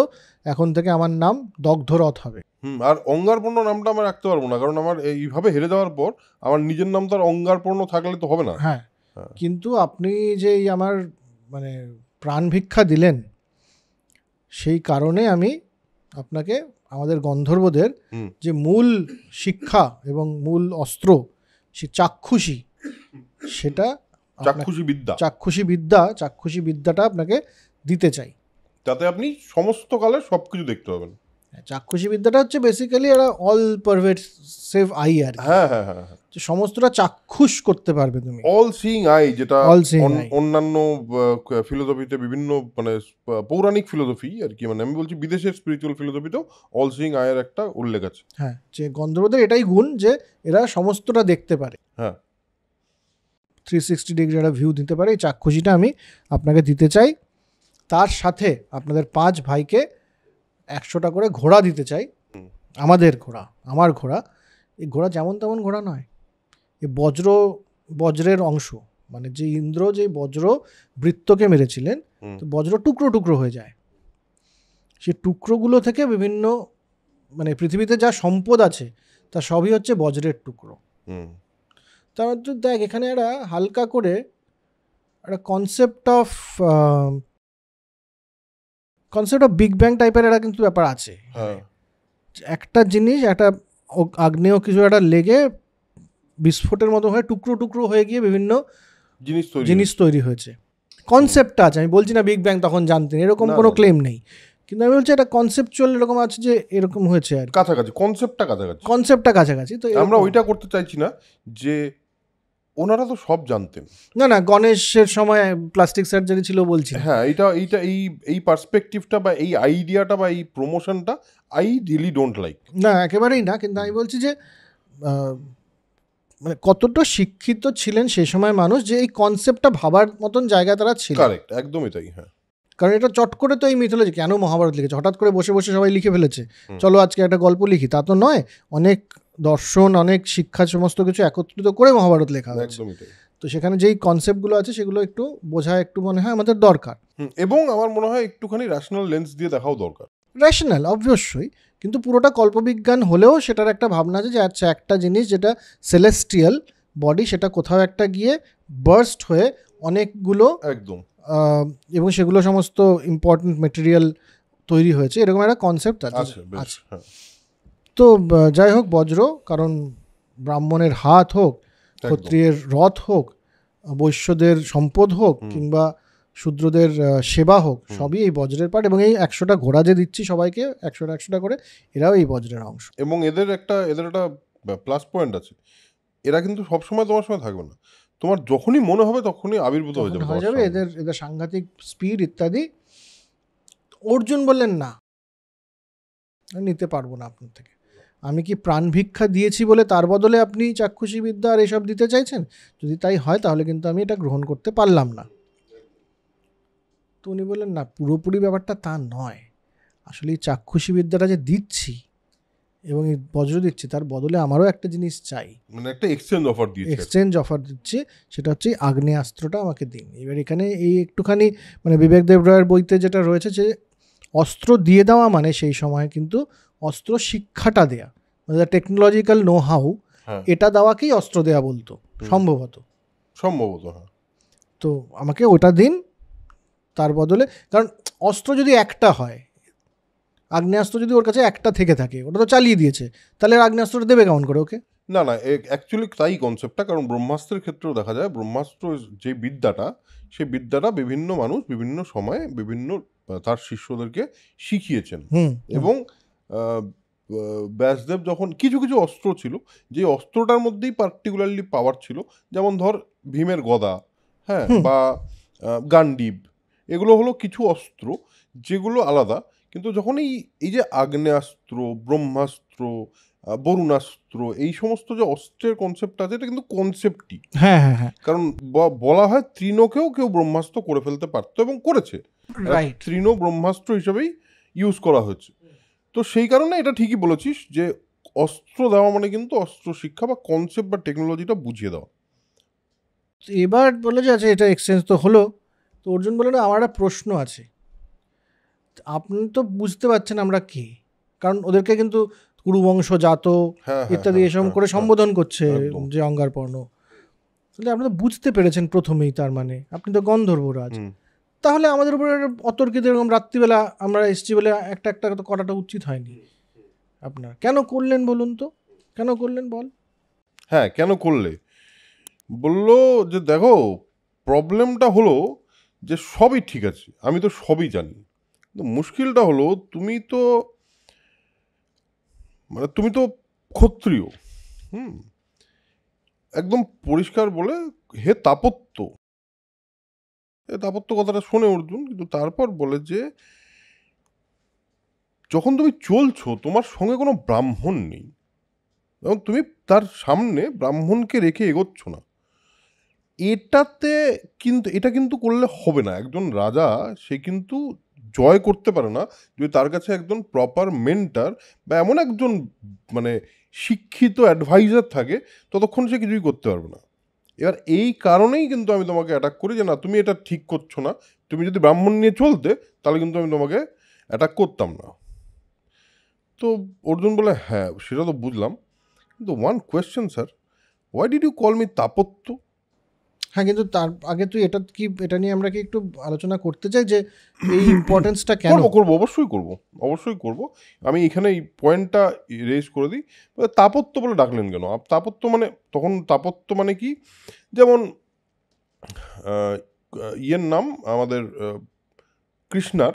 এখন থেকে আমার নাম দগ্ধরথ হবে। আর অঙ্গারপূর্ণ নামটা আমরা রাখতে পারবো না, কারণ আমার এইভাবে হেরে যাওয়ার পর আমার নিজের নাম তো আর অঙ্গারপূর্ণ থাকলে তো হবে না। হ্যাঁ, কিন্তু আপনি যে আমার মানে প্রাণ ভিক্ষা দিলেন, সেই কারণে আমি আপনাকে আমাদের গন্ধর্বদের যে মূল শিক্ষা এবং মূল অস্ত্র সে চাক্ষুষী, সেটা চাক্ষুষী বিদ্যাটা আপনাকে দিতে চাই, যাতে আপনি সমস্ত কালে সবকিছু দেখতে পাবেন। চাক্ষুষী বিদ্যাটা হচ্ছে বেসিক্যালি একটা অল পারভেসিভ আই আর কি। হ্যাঁ, সমস্তটা চাক্ষুষ করতে পারবে তুমি, অল সিইং আই, যেটা অন্যান্য ফিলোসফিতে বিভিন্ন মানে পৌরাণিক ফিলোসফি আর কি, মানে আমি বলছি বিদেশের স্পিরিচুয়াল ফিলোসফিতেও অল সিইং আই এর একটা উল্লেখ আছে। হ্যাঁ, যে গন্ধর্বদের এটাই গুণ যে এরা সমস্তটা দেখতে পারে। হ্যাঁ, 360 ডিগ্রি একটা ভিউ দিতে পারে। এই চাক্ষুষীটা আমি আপনাকে দিতে চাই। তার সাথে আপনাদের 5 ভাইকে 100টা করে ঘোড়া দিতে চাই। আমাদের ঘোড়া, আমার ঘোড়া। এই ঘোড়া যেমন তেমন ঘোড়া নয়, এই বজ্রের অংশ, মানে যে ইন্দ্র যে বজ্র বৃত্তকে মেরেছিলেন, তো বজ্র টুকরো টুকরো হয়ে যায়, সেই টুকরোগুলো থেকে বিভিন্ন মানে পৃথিবীতে যা সম্পদ আছে তা সবই হচ্ছে বজ্রের টুকরো। তার মধ্যে দেখ এখানে একটা হালকা করে একটা কনসেপ্ট অফ বিগ ব্যাং টাইপের একটা কিন্তু ব্যাপার আছে। একটা জিনিস, একটা আগ্নেয় কিছু একটা লেগে বিস্ফোটের মতো হয়ে টুকরো টুকরো হয়ে গিয়ে বিভিন্ন জিনিস তৈরি হয়েছে। কনসেপ্টটা আছে, আমি বলছি না বিগ ব্যাং তখন জানতেন, এরকম কোনো ক্লেম নেই, কিন্তু আমি বলছি এটা কনসেপচুয়াল এরকম আছে যে এরকম হয়েছে আর কাছাকাছি, কনসেপ্টটা কাছাকাছি। তো আমরা ওইটা করতে চাইছি না যে ওনারা তো সব জানতেন। না, গণেশের সময় প্লাস্টিক সার্জারি ছিল বলছি। হ্যাঁ, এইটা এই পার্সপেক্টিভটা বা এই আইডিয়াটা বা এই প্রমোশনটা আই রিয়েলি ডোন্ট লাইক। না, একেবারেই না, কিন্তু আমি বলছি যে মানে কতটা শিক্ষিত ছিলেন সেই সময় মানুষ, যে এই কনসেপ্টটা ভাবার মতন জায়গা তারা ছিল। কারেক্ট, একদমই তাই। হ্যাঁ, কারণ এটা চট করে তো এই মিথোলজি কেন মহাভারত লিখেছে, হঠাৎ করে বসে বসে সবাই লিখে ফেলেছে চলো আজকে একটা গল্প লিখি, তা তো নয়। অনেক দর্শন, অনেক শিক্ষা, সমস্ত কিছু একত্রিত করে মহাভারত লেখা হয়েছে। তো সেখানে যেই কনসেপ্টগুলো আছে সেগুলো একটু বোঝা একটু মনে হয় আমাদের দরকার, এবং আমার মনে হয় একটুখানি র্যাশনাল লেন্স দিয়ে দেখাও দরকার। র্যাশনাল অবশ্যই, কিন্তু পুরোটা কল্পবিজ্ঞান হলেও সেটার একটা ভাবনা আছে যে আচ্ছা একটা জিনিস যেটা সেলেস্টিয়াল বডি, সেটা কোথাও একটা গিয়ে বার্স্ট হয়ে অনেকগুলো একদম এবং সেগুলো সমস্ত ইম্পর্টেন্ট মেটেরিয়াল তৈরি হয়েছে, এরকম একটা কনসেপ্ট আছে। তো যাই হোক, বজ্র, কারণ ব্রাহ্মণের হাত হোক, ক্ষত্রিয়ের রথ হোক, বৈশ্যদের সম্পদ হোক, কিংবা শূদ্রদের সেবা হোক, সবই এই বজ্রের পার্ট। এবং এই 100টা ঘোড়া যে দিচ্ছি সবাইকে 100টা করে, এরাও এই বজ্রের অংশ। এবং এদের একটা প্লাস পয়েন্ট আছে, এরা কিন্তু সবসময় তোমার সময় থাকবে না, তোমার যখনই মনে হবে তখনই আবির্ভূত হয়ে যাবে। এদের সাংঘাতিক স্পিড ইত্যাদি। অর্জুন বললেন না, নিতে পারবো না আপনার থেকে, আমি কি প্রাণ ভিক্ষা দিয়েছি বলে তার বদলে আপনি চাক্ষুষী বিদ্যা আর এসব দিতে চাইছেন? যদি তাই হয় তাহলে কিন্তু আমি এটা গ্রহণ করতে পারলাম না। তো উনি বললেন না, পুরোপুরি ব্যাপারটা তা নয়, আসলে এই চাক্ষুষী বিদ্যাটা যে দিচ্ছি এবং এই বজ্র দিচ্ছি তার বদলে আমারও একটা জিনিস চাই, মানে একটা এক্সচেঞ্জ অফার দিচ্ছি, সেটা হচ্ছে আগ্নেয়াস্ত্রটা আমাকে দিন। এবার এখানে এই একটুখানি মানে বিবেক দেব রায়ের বইতে যেটা রয়েছে যে অস্ত্র দিয়ে দেওয়া মানে সেই সময় কিন্তু অস্ত্র শিক্ষাটা দেয়া, মানে টেকনোলজিক্যাল নো হাউ, এটা দেওয়াকেই অস্ত্র দেয়া বলতো সম্ভবত। হ্যাঁ, তো আমাকে ওটা দিন, তার বদলে, কারণ অস্ত্র যদি একটা হয়, আগ্নেয়াস্ত্র যদি ওর কাছে একটা থেকে থাকে, ওটা তো চালিয়ে দিয়েছে, তাহলে আগ্নেয়াস্ত্রটা দেবে কেমন করে ওকে? না না, অ্যাকচুয়ালি তাই কনসেপ্টটা। কারণ ব্রহ্মাস্ত্রের ক্ষেত্রেও দেখা যায় ব্রহ্মাস্ত্র যে বিদ্যাটা, সেই বিদ্যাটা বিভিন্ন মানুষ বিভিন্ন সময়ে বিভিন্ন তার শিষ্যদেরকে শিখিয়েছেন। এবং ব্যাসদেব যখন কিছু কিছু অস্ত্র ছিল, যে অস্ত্রটার মধ্যেই পার্টিকুলারলি পাওয়ার ছিল, যেমন ধর ভীমের গদা, হ্যাঁ, বা গান্ডীব, এগুলো হলো কিছু অস্ত্র যেগুলো আলাদা। কিন্তু যখন এই যে আগ্নেয়াস্ত্র, ব্রহ্মাস্ত্র, বরুণাস্ত্র, এই সমস্ত যে অস্ত্রের কনসেপ্ট আছে, এটা কিন্তু কনসেপ্টই। হ্যাঁ হ্যাঁ হ্যাঁ, কারণ বলা হয় তৃণকেও কেউ ব্রহ্মাস্ত্র করে ফেলতে পারতো এবং করেছে, রাইট। তৃণ ব্রহ্মাস্ত্র হিসেবেই ইউজ করা হয়েছে। তো সেই কারণে এটা ঠিকই বলেছিস যে অস্ত্র দেওয়া মানে কিন্তু অস্ত্র শিক্ষা বা কনসেপ্ট বা টেকনোলজিটা বুঝিয়ে দেওয়া। এবার বলে যে আচ্ছা এটা এক্সচেঞ্জ তো হলো, তো অর্জুন বলে না, আমার একটা প্রশ্ন আছে, আপনি তো বুঝতে পারছেন আমরা কে, কারণ ওদেরকে কিন্তু কুরুবংশ, জাত ইত্যাদি এসব করে সম্বোধন করছে যে অঙ্গারপর্ণ, তাহলে আপনি তো বুঝতে পেরেছেন প্রথমেই, তার মানে আপনি তো গন্ধর্বরাজ, তাহলে আমাদের উপরে অতর্কিত এরকম রাত্রিবেলা আমরা এসছি বলে একটা একটা তো করাটা উচিত হয়নি আপনার? কেন করলেন বলুন তো, কেন করলেন বল? হ্যাঁ, কেন করলে? বললো যে দেখো, প্রবলেমটা হলো যে সবই ঠিক আছে, আমি তো সবই জানি, কিন্তু মুশকিলটা হলো তুমি তো ক্ষত্রিয়। একদম পরিষ্কার বলে, হে তাপত্য, তাপত্য কথাটা শোনে অর্জুন, কিন্তু তারপর বলে যে যখন তুমি চলছো তোমার সঙ্গে কোনো ব্রাহ্মণ নেই, এবং তুমি তার সামনে ব্রাহ্মণকে রেখে এগোচ্ছ না, এটা কিন্তু করলে হবে না। একজন রাজা সে কিন্তু জয় করতে পারে না যদি তার কাছে একজন প্রপার মেন্টার বা এমন একজন মানে শিক্ষিত অ্যাডভাইজার থাকে, ততক্ষণ সে কিছুই করতে পারবে না। এবার এই কারণেই কিন্তু আমি তোমাকে অ্যাটাক করি যে না, তুমি এটা ঠিক করছো না, তুমি যদি ব্রাহ্মণ নিয়ে চলতে তাহলে কিন্তু আমি তোমাকে অ্যাটাক করতাম না। তো অর্জুন বলে হ্যাঁ সেটা তো বুঝলাম, কিন্তু one question sir, why did you call me তাপত্য? হ্যাঁ, কিন্তু তার আগে তুই এটা নিয়ে আমরা কি একটু আলোচনা করতে চাই যে এই ইম্পর্টেন্সটা কেন? করবো, অবশ্যই করবো। আমি এখানে এই পয়েন্টটা রেজ করে দিই। তাপত্য বলে ডাকলেন কেন? তাপত্য মানে, তখন তাপত্য মানে কি, যেমন ইয়ের নাম আমাদের কৃষ্ণার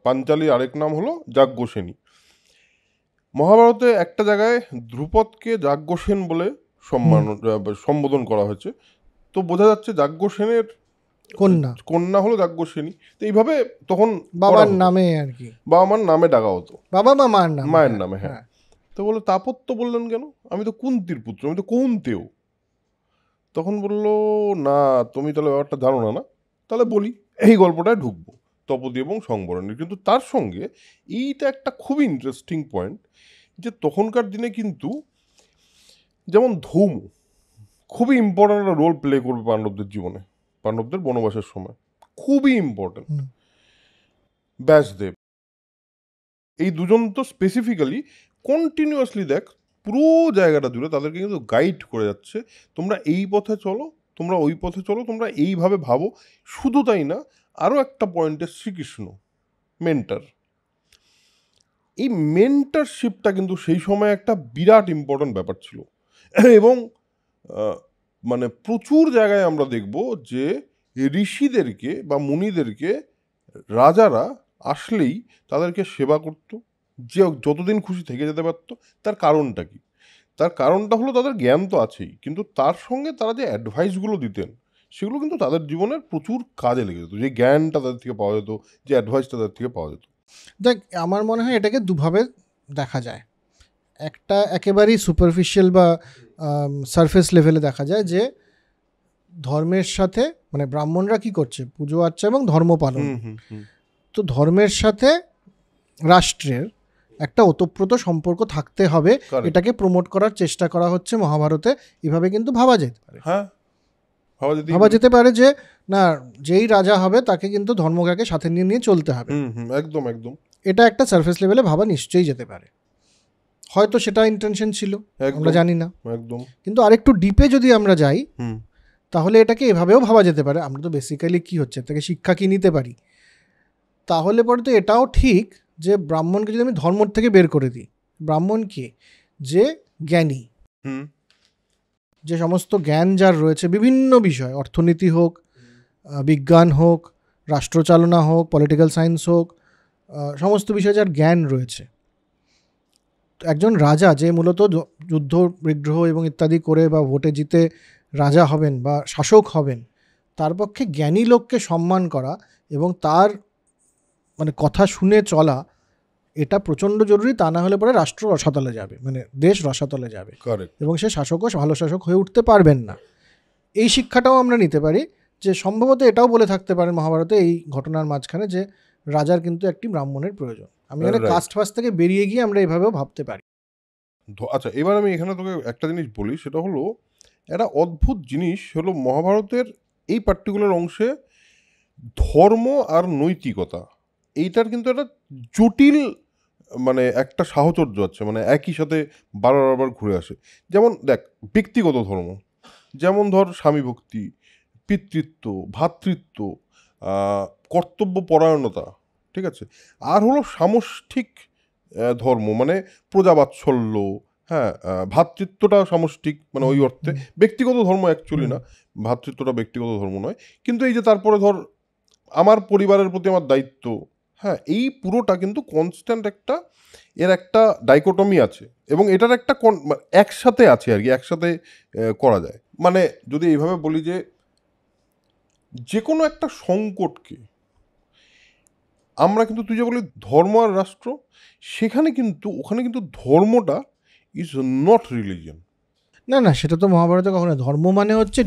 পাঞ্চালীর আরেক নাম হলো যাজ্ঞসেনী। মহাভারতে একটা জায়গায় ধ্রুপদকে যাজ্ঞসেন বলে সম্বোধন করা হয়েছে, তো বোঝা যাচ্ছে যাজ্ঞসেনের কন্যা হলো যাজ্ঞসেনী। তো এইভাবে তখন বাবার নামে আর কি, বাবা মার নামে ডাকা হতো, বাবা মা মায়ের নামে। হ্যাঁ, তো বললো তাপত্য বললেন কেন? আমি তো কুন্তির পুত্র, আমি তো কৌন্তেয়। তখন বললো না, তুমি তাহলে ব্যাপারটা জানো না। না তাহলে বলি, এই গল্পটায় ঢুকবো তপতি এবং সংবরণের। কিন্তু তার সঙ্গে এইটা একটা খুবই ইন্টারেস্টিং পয়েন্ট, যে তখনকার দিনে কিন্তু যেমন ধূম খুবই ইম্পর্ট্যান্ট একটা রোল প্লে করবে পাণ্ডবদের জীবনে, পাণ্ডবদের বনবাসের সময় খুবই ইম্পর্ট্যান্ট। ব্যাসদেব, এই দুজন তো স্পেসিফিক্যালি কন্টিনিউয়াসলি দেখ পুরো জায়গাটা জুড়ে তাদেরকে কিন্তু গাইড করে যাচ্ছে, তোমরা এই পথে চলো, তোমরা ওই পথে চলো, তোমরা এইভাবে ভাবো। শুধু তাই না, আরও একটা পয়েন্টে শ্রীকৃষ্ণ মেন্টার, এই মেন্টারশিপটা কিন্তু সেই সময় একটা বিরাট ইম্পর্ট্যান্ট ব্যাপার ছিল। এবং মানে প্রচুর জায়গায় আমরা দেখব যে ঋষিদেরকে বা মুনিদেরকে রাজারা আসলেই তাদেরকে সেবা করত, যে যতদিন খুশি থেকে যেতে পারত। তার কারণটা কি? তার কারণটা হলো তাদের জ্ঞান তো আছেই, কিন্তু তার সঙ্গে তারা যে অ্যাডভাইসগুলো দিতেন সেগুলো কিন্তু তাদের জীবনের প্রচুর কাজে লেগে যেত, যে জ্ঞানটা তাদের থেকে পাওয়া যেত, যে অ্যাডভাইসটা তাদের থেকে পাওয়া যেত। দেখ, আমার মনে হয় এটাকে দুভাবে দেখা যায়। একটা একেবারেই সুপারফিশিয়াল বা সারফেস লেভেলে দেখা যায়, যে ধর্মের সাথে, মানে ব্রাহ্মণরা কি করছে, পুজো আর্চা এবং ধর্ম পালন, তো ধর্মের সাথে রাষ্ট্রের একটা ওতপ্রোত সম্পর্ক থাকতে হবে, এটাকে প্রমোট করার চেষ্টা করা হচ্ছে মহাভারতে। এভাবে কিন্তু ভাবা যেতে পারে, ভাবা যেতে পারে যে না, যেই রাজা হবে তাকে কিন্তু ধর্মকে সাথে নিয়ে চলতে হবে। একদম একদম, এটা একটা সারফেস লেভেলে ভাবা নিশ্চয়ই যেতে পারে, হয়তো সেটা ইন্টেনশন ছিল, আমরা জানি না একদম। কিন্তু আরেকটু ডিপে যদি আমরা যাই, তাহলে এটাকে এভাবেও ভাবা যেতে পারে, আমরা তো বেসিক্যালি কী হচ্ছে থেকে শিক্ষা কি নিতে পারি। তাহলে পরে তো এটাও ঠিক যে ব্রাহ্মণকে যদি আমি ধর্ম থেকে বের করে দিই, ব্রাহ্মণ কি, যে জ্ঞানী, যে সমস্ত জ্ঞান যার রয়েছে বিভিন্ন বিষয়, অর্থনীতি হোক, বিজ্ঞান হোক, রাষ্ট্রচালনা হোক, পলিটিক্যাল সায়েন্স হোক, সমস্ত বিষয়ে যার জ্ঞান রয়েছে। একজন রাজা যে মূলত যুদ্ধ বিগ্রহ এবং ইত্যাদি করে বা ভোটে জিতে রাজা হবেন বা শাসক হবেন, তার পক্ষে জ্ঞানী লোককে সম্মান করা এবং তার মানে কথা শুনে চলা, এটা প্রচণ্ড জরুরি। তা না হলে পরে রাষ্ট্র রসাতলে যাবে, মানে দেশ রসাতলে যাবে, এবং সে শাসকও ভালো শাসক হয়ে উঠতে পারবেন না। এই শিক্ষাটাও আমরা নিতে পারি, যে সম্ভবত এটাও বলে থাকতে পারেন মহাভারতে এই ঘটনার মাঝখানে, যে রাজার কিন্তু একটি ব্রাহ্মণের প্রয়োজন। আমি এখানে কাস্ট ফাস্ট থেকে বেরিয়ে গিয়ে আমরা এভাবেও ভাবতে পারি। আচ্ছা, এবার আমি এখানে তোকে একটা জিনিস বলি, সেটা হলো একটা অদ্ভুত জিনিস হলো মহাভারতের এই পার্টিকুলার অংশে ধর্ম আর নৈতিকতা এইটার কিন্তু একটা জটিল মানে একটা সাহচর্য আছে, মানে একই সাথে বারবার ঘুরে আসে। যেমন দেখ, ব্যক্তিগত ধর্ম, যেমন ধর স্বামী ভক্তি, পিতৃত্ব, ভ্রাতৃত্ব, কর্তব্য পরায়ণতা, ঠিক আছে। আর হলো সামষ্টিক ধর্ম, মানে প্রজাবাৎসল্য, হ্যাঁ, ভ্রাতৃত্বটা সামষ্টিক, মানে ওই অর্থে ব্যক্তিগত ধর্ম অ্যাকচুয়ালি না, ভ্রাতৃত্বটা ব্যক্তিগত ধর্ম নয়। কিন্তু এই যে তারপরে ধর আমার পরিবারের প্রতি আমার দায়িত্ব, হ্যাঁ, এই পুরোটা কিন্তু কনস্ট্যান্ট একটা এর একটা ডাইকোটমি আছে, এবং এটার একটা একসাথে আছে আর কি, একসাথে করা যায়। মানে যদি এইভাবে বলি যে কোনো একটা সংকটকে আমরা কিন্তু, তুই যে বলি ধর্ম আর রাষ্ট্র, সেখানে কিন্তু ওখানে কিন্তু ধর্মটা ইজ নট রিলিজিয়ন। না না, সেটা তো মহাভারতে কখনো, ধর্ম মানে হচ্ছে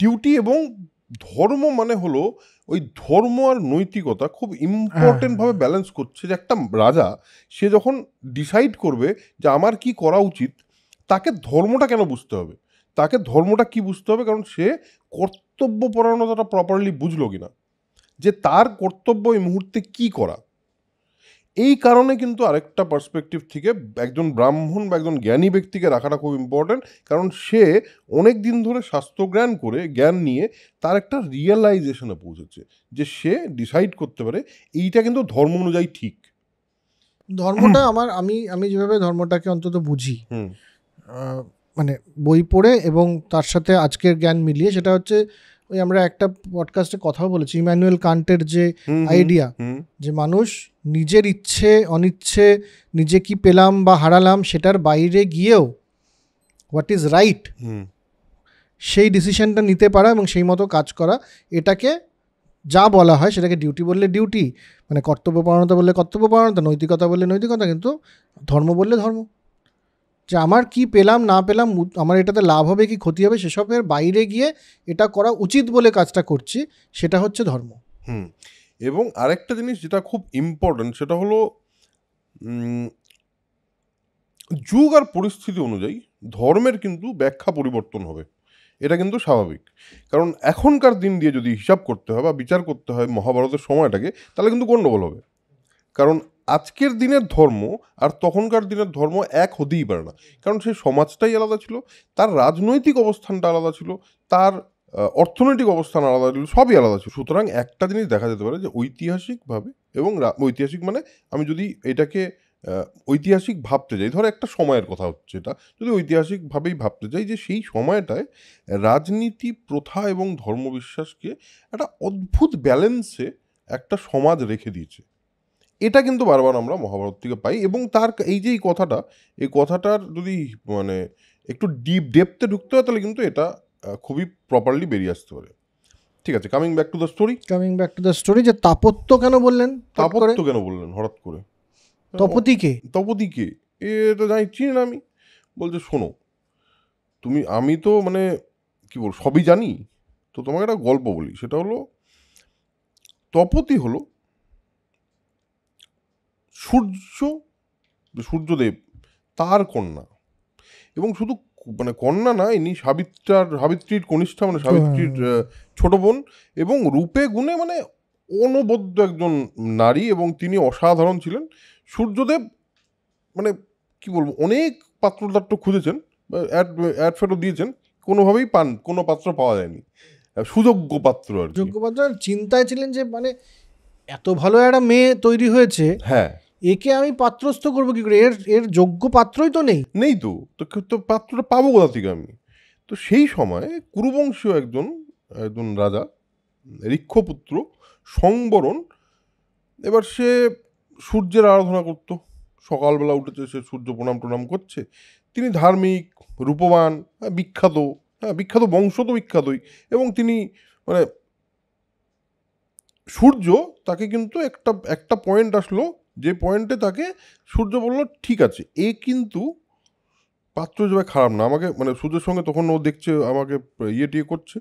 ডিউটি, এবং ধর্ম মানে হলো ওই ধর্ম আর নৈতিকতা খুব ইম্পর্টেন্টভাবে ব্যালেন্স করছে। যে একটা রাজা সে যখন ডিসাইড করবে যে আমার কি করা উচিত, তাকে ধর্মটা কেন বুঝতে হবে, তাকে ধর্মটা কি বুঝতে হবে, কারণ সে কর্তব্যপরায়ণতাটা প্রপারলি বুঝলো কিনা, যে তার কর্তব্য এই মুহূর্তে কি করা। এই কারণে কিন্তু আরেকটা পার্সপেক্টিভ থেকে একজন ব্রাহ্মণ বা একজন জ্ঞানী ব্যক্তিকে রাখাটা খুব ইম্পর্টেন্ট, কারণ সে অনেক দিন ধরে শাস্ত্রজ্ঞান করে, জ্ঞান নিয়ে তার একটা রিয়েলাইজেশনে পৌঁছেছে, যে সে ডিসাইড করতে পারে এইটা কিন্তু ধর্ম অনুযায়ী ঠিক। ধর্মটা আমি যেভাবে ধর্মটাকে অন্তত বুঝি, মানে বই পড়ে এবং তার সাথে আজকের জ্ঞান মিলিয়ে, সেটা হচ্ছে ওই আমরা একটা পডকাস্টে কথাও বলেছি, ইমানুয়েল কান্টের যে আইডিয়া, যে মানুষ নিজের ইচ্ছে অনিচ্ছে, নিজে কি পেলাম বা হারালাম সেটার বাইরে গিয়েও হোয়াট ইজ রাইট সেই ডিসিশনটা নিতে পারা এবং সেই মতো কাজ করা, এটাকে যা বলা হয় সেটাকে ডিউটি বললে ডিউটি, মানে কর্তব্যপরায়ণতা বললে কর্তব্যপরায়ণতা, নৈতিকতা বললে নৈতিকতা, কিন্তু ধর্ম বললে ধর্ম। যে আমার কি পেলাম না পেলাম, আমার এটাতে লাভ হবে কি ক্ষতি হবে, সেসবের বাইরে গিয়ে এটা করা উচিত বলে কাজটা করছি, সেটা হচ্ছে ধর্ম। এবং আরেকটা জিনিস যেটা খুব ইম্পর্টেন্ট, সেটা হলো যুগ আর পরিস্থিতি অনুযায়ী ধর্মের কিন্তু ব্যাখ্যা পরিবর্তন হবে, এটা কিন্তু স্বাভাবিক। কারণ এখনকার দিন দিয়ে যদি হিসাব করতে হয় বা বিচার করতে হয় মহাভারতের সময়টাকে, তাহলে কিন্তু গণ্ডগোল হবে। কারণ আজকের দিনের ধর্ম আর তখনকার দিনের ধর্ম এক হতেই পারে না, কারণ সেই সমাজটাই আলাদা ছিল, তার রাজনৈতিক অবস্থানটা আলাদা ছিল, তার অর্থনৈতিক অবস্থান আলাদা ছিল, সবই আলাদা ছিল। সুতরাং একটা জিনিস দেখা যেতে পারে যে ঐতিহাসিকভাবে, এবং ঐতিহাসিক মানে আমি যদি এটাকে ঐতিহাসিক ভাবতে যাই, ধর একটা সময়ের কথা হচ্ছে, এটা যদি ঐতিহাসিকভাবেই ভাবতে যাই, যে সেই সময়টায় রাজনীতি, প্রথা এবং ধর্মবিশ্বাসকে একটা অদ্ভুত ব্যালেন্সে একটা সমাজ রেখে দিয়েছে। এটা কিন্তু বারবার আমরা মহাভারত থেকে পাই, এবং তার এই যে এই কথাটার যদি মানে একটু ডেপথে ঢুকতে হয়, তাহলে কিন্তু এটা খুবই প্রপারলি বেরিয়ে আসতে পারে। ঠিক আছে, coming back to the story, যে তাপত্য কেন বললেন হঠাৎ করে? তপতিকে এ তো চিনি না আমি। বলছে শোনো, আমি তো মানে কি বল, সবই জানি, তো তোমাকে একটা গল্প বলি। সেটা হলো, তপতি হলো সূর্যদেব, তার কন্যা, এবং শুধু মানে কন্যা না, ইনি সাবিত্রীর কনিষ্ঠা, মানে সাবিত্রীর ছোট বোন, এবং রূপে গুণে মানে অনবদ্য একজন নারী, এবং তিনি অসাধারণ ছিলেন। সূর্যদেব মানে কি বলবো, অনেক পাত্রদাত্র খুঁজেছেন, অ্যাড ফেরত দিয়েছেন, কোনোভাবেই কোনো পাত্র পাওয়া যায়নি, সুযোগ্য পাত্র আর কি। যোগ্য পাত্র চিন্তায় ছিলেন যে মানে এত ভালো একটা মেয়ে তৈরি হয়েছে, হ্যাঁ, একে আমি পাত্রস্থ করবো কি করে, এর যোগ্য পাত্রই তো নেই। তো পাত্রটা পাবো কোথা থেকে আমি? তো সেই সময় কুরুবংশীয় একজন রাজা, ঋক্ষপুত্র সংবরণ, এবার সে সূর্যের আরাধনা করত। সকালবেলা উঠেছে, সে সূর্য প্রণাম করছে। তিনি ধার্মিক, রূপবান, বিখ্যাত, বিখ্যাত বংশ তো বিখ্যাতই, এবং তিনি মানে সূর্য তাকে কিন্তু একটা পয়েন্ট আসলো, যে পয়েন্টে তাকে সূর্য বলল ঠিক আছে, এ কিন্তু পাত্র হিসেবে খারাপ না। আমাকে মানে সূর্যের সঙ্গে তখন ও দেখছে আমাকে টিয়ে করছে,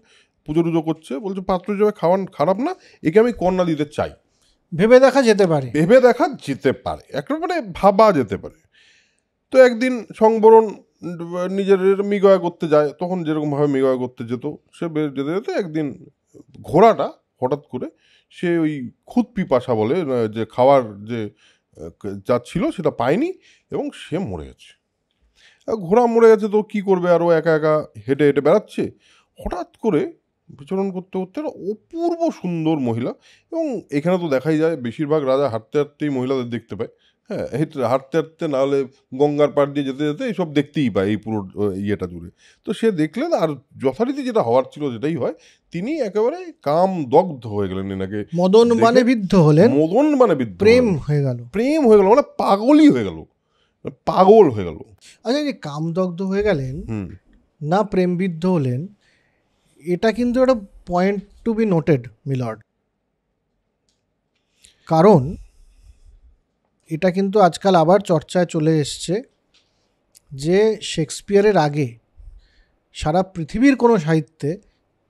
পুজো টুজো করছে, বলছে পাত্র হিসেবে খারাপ না, একে আমি কন্যা দিতে চাই। ভেবে দেখা যেতে পারে, একটা মানে ভাবা যেতে পারে। তো একদিন সংবরণ নিজের মৃগয়া করতে যায়, তখন যেরকম ভাবে মৃগয়া করতে যেত, সে যেতে যেতে একদিন ঘোড়াটা হঠাৎ করে সে ওই খুদ পিপাসা বলে যে খাওয়ার যে যা ছিল সেটা পায়নি, এবং সে মরে গেছে। ঘোড়া মরে গেছে, তো কি করবে, আরও একা একা হেঁটে হেঁটে বেড়াচ্ছে। হঠাৎ করে বিচরণ করতে করতে অপূর্ব সুন্দর মহিলা, এবং এখানে তো দেখাই যায় বেশিরভাগ রাজা হাঁটতে হাঁটতেই মহিলাদের দেখতে পায়। হ্যাঁ, হাঁটতে হাঁটতে না হলে গঙ্গার পাড় দিয়ে যেতে যেতে এইসব দেখতেই পায় এই পুরো ইয়েটা জুড়ে। তো সে দেখলেন, আর যথারীতি যেটা হওয়ার ছিল যেটাই হয়, তিনি একেবারে কাম দগ্ধ হয়ে গেলেন এনাকে মদন মানে বিদ্ধ হলেন, প্রেম হয়ে গেল, মানে পাগল হয়ে গেল। আচ্ছা, যে কামদগ্ধ হয়ে গেলেন না প্রেমবিদ্ধ হলেন, এটা কিন্তু একটা point to be noted milord, কারণ এটা কিন্তু আজকাল আবার চর্চায় চলে এসছে যে শেক্সপিয়ারের আগে সারা পৃথিবীর কোনো সাহিত্যে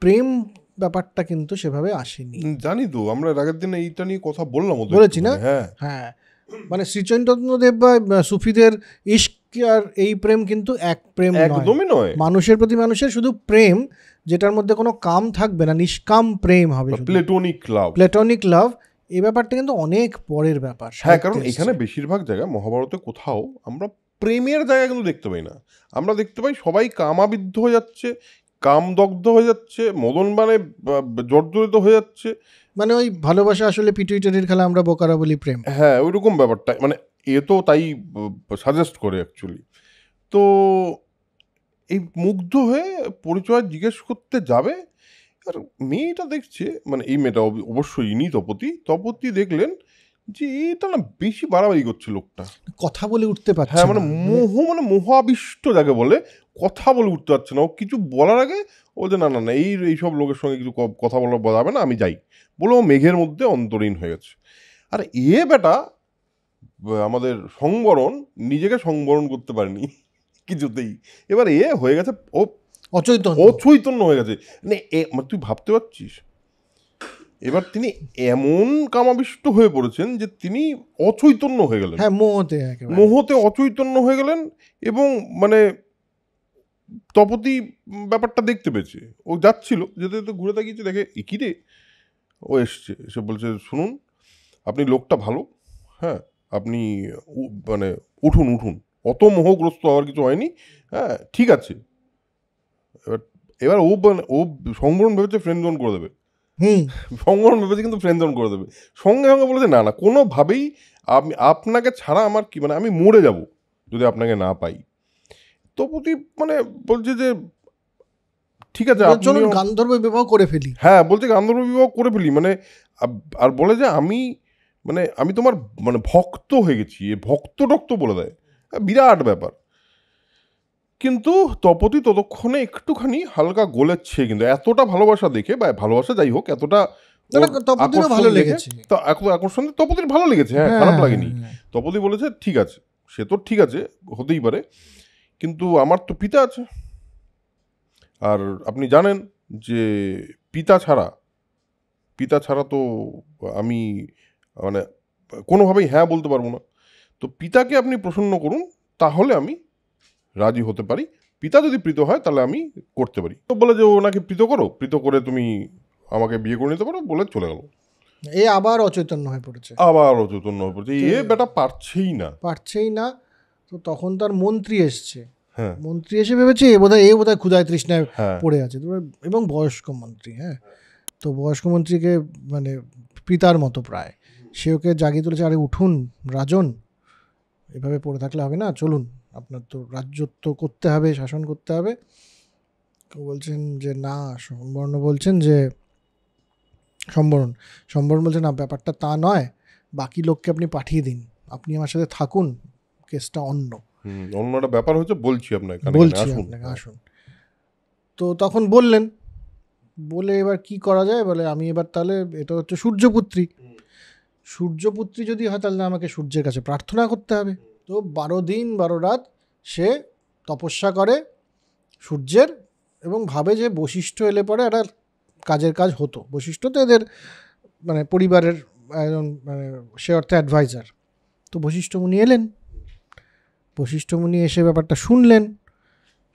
প্রেম ব্যাপারটা কিন্তু সেভাবে আসেনি। জানি তো, আমরা আগের দিনে এইটা নিয়ে কথা বলেছি না? হ্যাঁ, মানে শ্রীচৈতন্যদেব বা সুফিদের ইশক আর এই প্রেম কিন্তু এক প্রেম একদমই নয়। মানুষের প্রতি মানুষের শুধু প্রেম, যেটার মধ্যে কোনো কাম থাকবে না, নিষ্কাম প্রেম হবে, প্লেটোনিক লাভ। এই ব্যাপারটা কিন্তু অনেক পরের ব্যাপার। হ্যাঁ, কারণ এখানে বেশিরভাগ জায়গায় মহাভারতে কোথাও আমরা প্রেমের জায়গা কিন্তু দেখতে পাই না। আমরা দেখতে পাই সবাই কামাবিদ্ধ হয়ে যাচ্ছে, কামদগ্ধ হয়ে যাচ্ছে, মদন বানে জর্জরিত হয়ে যাচ্ছে। মানে ওই ভালোবাসা আসলে পিটুইটারির খেলা, আমরা বোকারা বলি প্রেম। হ্যাঁ, ওই রকম ব্যাপারটা, মানে এ তো তাই সাজেস্ট করে অ্যাকচুয়ালি। তো এই মুগ্ধ হয়ে পরিচয় জিজ্ঞেস করতে যাবে, আর মেয়েটা দেখছে, মানে এই মেয়েটা অবশ্যই ইনি তপতি দেখলেন যে এটা না বেশি বাড়াবাড়ি করছে লোকটা, কথা বলে উঠতে পারছে। হ্যাঁ, মানে মোহাবিষ্ট যাকে বলে, কথা বলে উঠতে পারছে না। ও কিছু বলার আগে ও যে না এইসব লোকের সঙ্গে কিছু কথা বলা যাবে না, আমি যাই বলে ও মেঘের মধ্যে অন্তরীণ হয়ে গেছে। আর বেটা আমাদের সংবরণ নিজেকে সংবরণ করতে পারেনি কিছুতেই, এবার হয়ে গেছে ও অচৈতন্য হয়ে গেছে। মানে তুই ভাবতে পারছিস, এবার তিনি এমন কামাবিষ্ট হয়ে পড়েছেন যে তিনি অচৈতন্য হয়ে গেলেন, হ্যাঁ, মোহতে অচৈতন্য হয়ে গেলেন। এবং মানে তপতি ব্যাপারটা দেখতে পেয়েছে, ও যাচ্ছিল, যেতে যেতে ঘুরে তাকিয়েছে, দেখে কি রে, ও এসে বলছে শুনুন, আপনি লোকটা ভালো, হ্যাঁ, আপনি মানে উঠুন, অত মোহগ্রস্ত হওয়ার কিছু হয়নি, হ্যাঁ, ঠিক আছে। এবার ও সংবরণ ভেবেছে ফ্রেন্ড জোন করে দেবে, সংবরণ ভেবেছে কিন্তু ফ্রেন্ড জোন করে দেবে। সঙ্গে সঙ্গে বলেছে না কোনোভাবেই আপনাকে ছাড়া আমার কি, মানে আমি মরে যাব যদি আপনাকে না পাই। তপতি মানে বলছে যে ঠিক আছে, চলুন গান্ধর্ব বিবাহ করে ফেলি। হ্যাঁ, বলছে গান্ধর্ব বিবাহ করে ফেলি, মানে আর বলে যে আমি তোমার মানে ভক্ত হয়ে গেছি, ভক্ত বলে দেয়, বিরাট ব্যাপার। কিন্তু তপতি ততক্ষণে একটুখানি হালকা গলেছে, কিন্তু এতটা ভালোবাসা দেখে, বা ভালোবাসা যাই হোক, এতটা ভালো লেগেছে, আকর্ষণ তপতির ভালো লেগেছে, হ্যাঁ, খারাপ লাগেনি। তপতি বলেছে ঠিক আছে, সে তো ঠিক আছে, হতেই পারে, কিন্তু আমার তো পিতা আছে, আর আপনি জানেন যে পিতা ছাড়া তো আমি মানে কোনোভাবেই হ্যাঁ বলতে পারবো না। তো পিতাকে আপনি প্রসন্ন করুন, তাহলে আমি রাজি হতে পারি। পিতা যদি প্রীত হয় তাহলে আমি করতে পারি। তো বলে যে ওনাকে প্রীত করে তুমি আমাকে বিয়ে করে নিতে পারো, বলে চলে গেল। আবার অচৈতন্য হয়ে পড়েছে, বেটা পারছেই না। তো তখন তার মন্ত্রী এসছে, হ্যাঁ মন্ত্রী এসে ভেবেছে এ বোধহয় ক্ষুধায় তৃষ্ণায় পড়ে আছে, এবং বয়স্ক মন্ত্রী। হ্যাঁ, তো বয়স্ক মন্ত্রীকে মানে পিতার মতো প্রায়, সে ওকে জাগিয়ে তুলেছে, আরে উঠুন রাজন, এভাবে পড়ে থাকলে হবে না, চলুন, আপনার তো রাজ্যত্ব করতে হবে, শাসন করতে হবে। বলছেন যে না, সম্বরণ বলছে না, ব্যাপারটা তা নয়, বাকি লোককে আপনি পাঠিয়ে দিন, আপনি আমার সাথে থাকুন, কেসটা অন্য একটা ব্যাপার হচ্ছে, বলছি আপনাকে আসুন। তো তখন বললেন, বলে এবার কি করা যায়, বলে আমি এবার তাহলে, এটা হচ্ছে সূর্যপুত্রী যদি হয় তাহলে আমাকে সূর্যের কাছে প্রার্থনা করতে হবে। তো 12 দিন 12 রাত সে তপস্যা করে সূর্যের, এবং ভাবে যে বশিষ্ঠ এলে পরে একটা কাজের কাজ হতো। বশিষ্ঠ তো এদের মানে পরিবারের একজন, মানে সে অর্থে অ্যাডভাইজার। তো বশিষ্ঠ মুনি এলেন, বশিষ্ঠ মুনি এসে ব্যাপারটা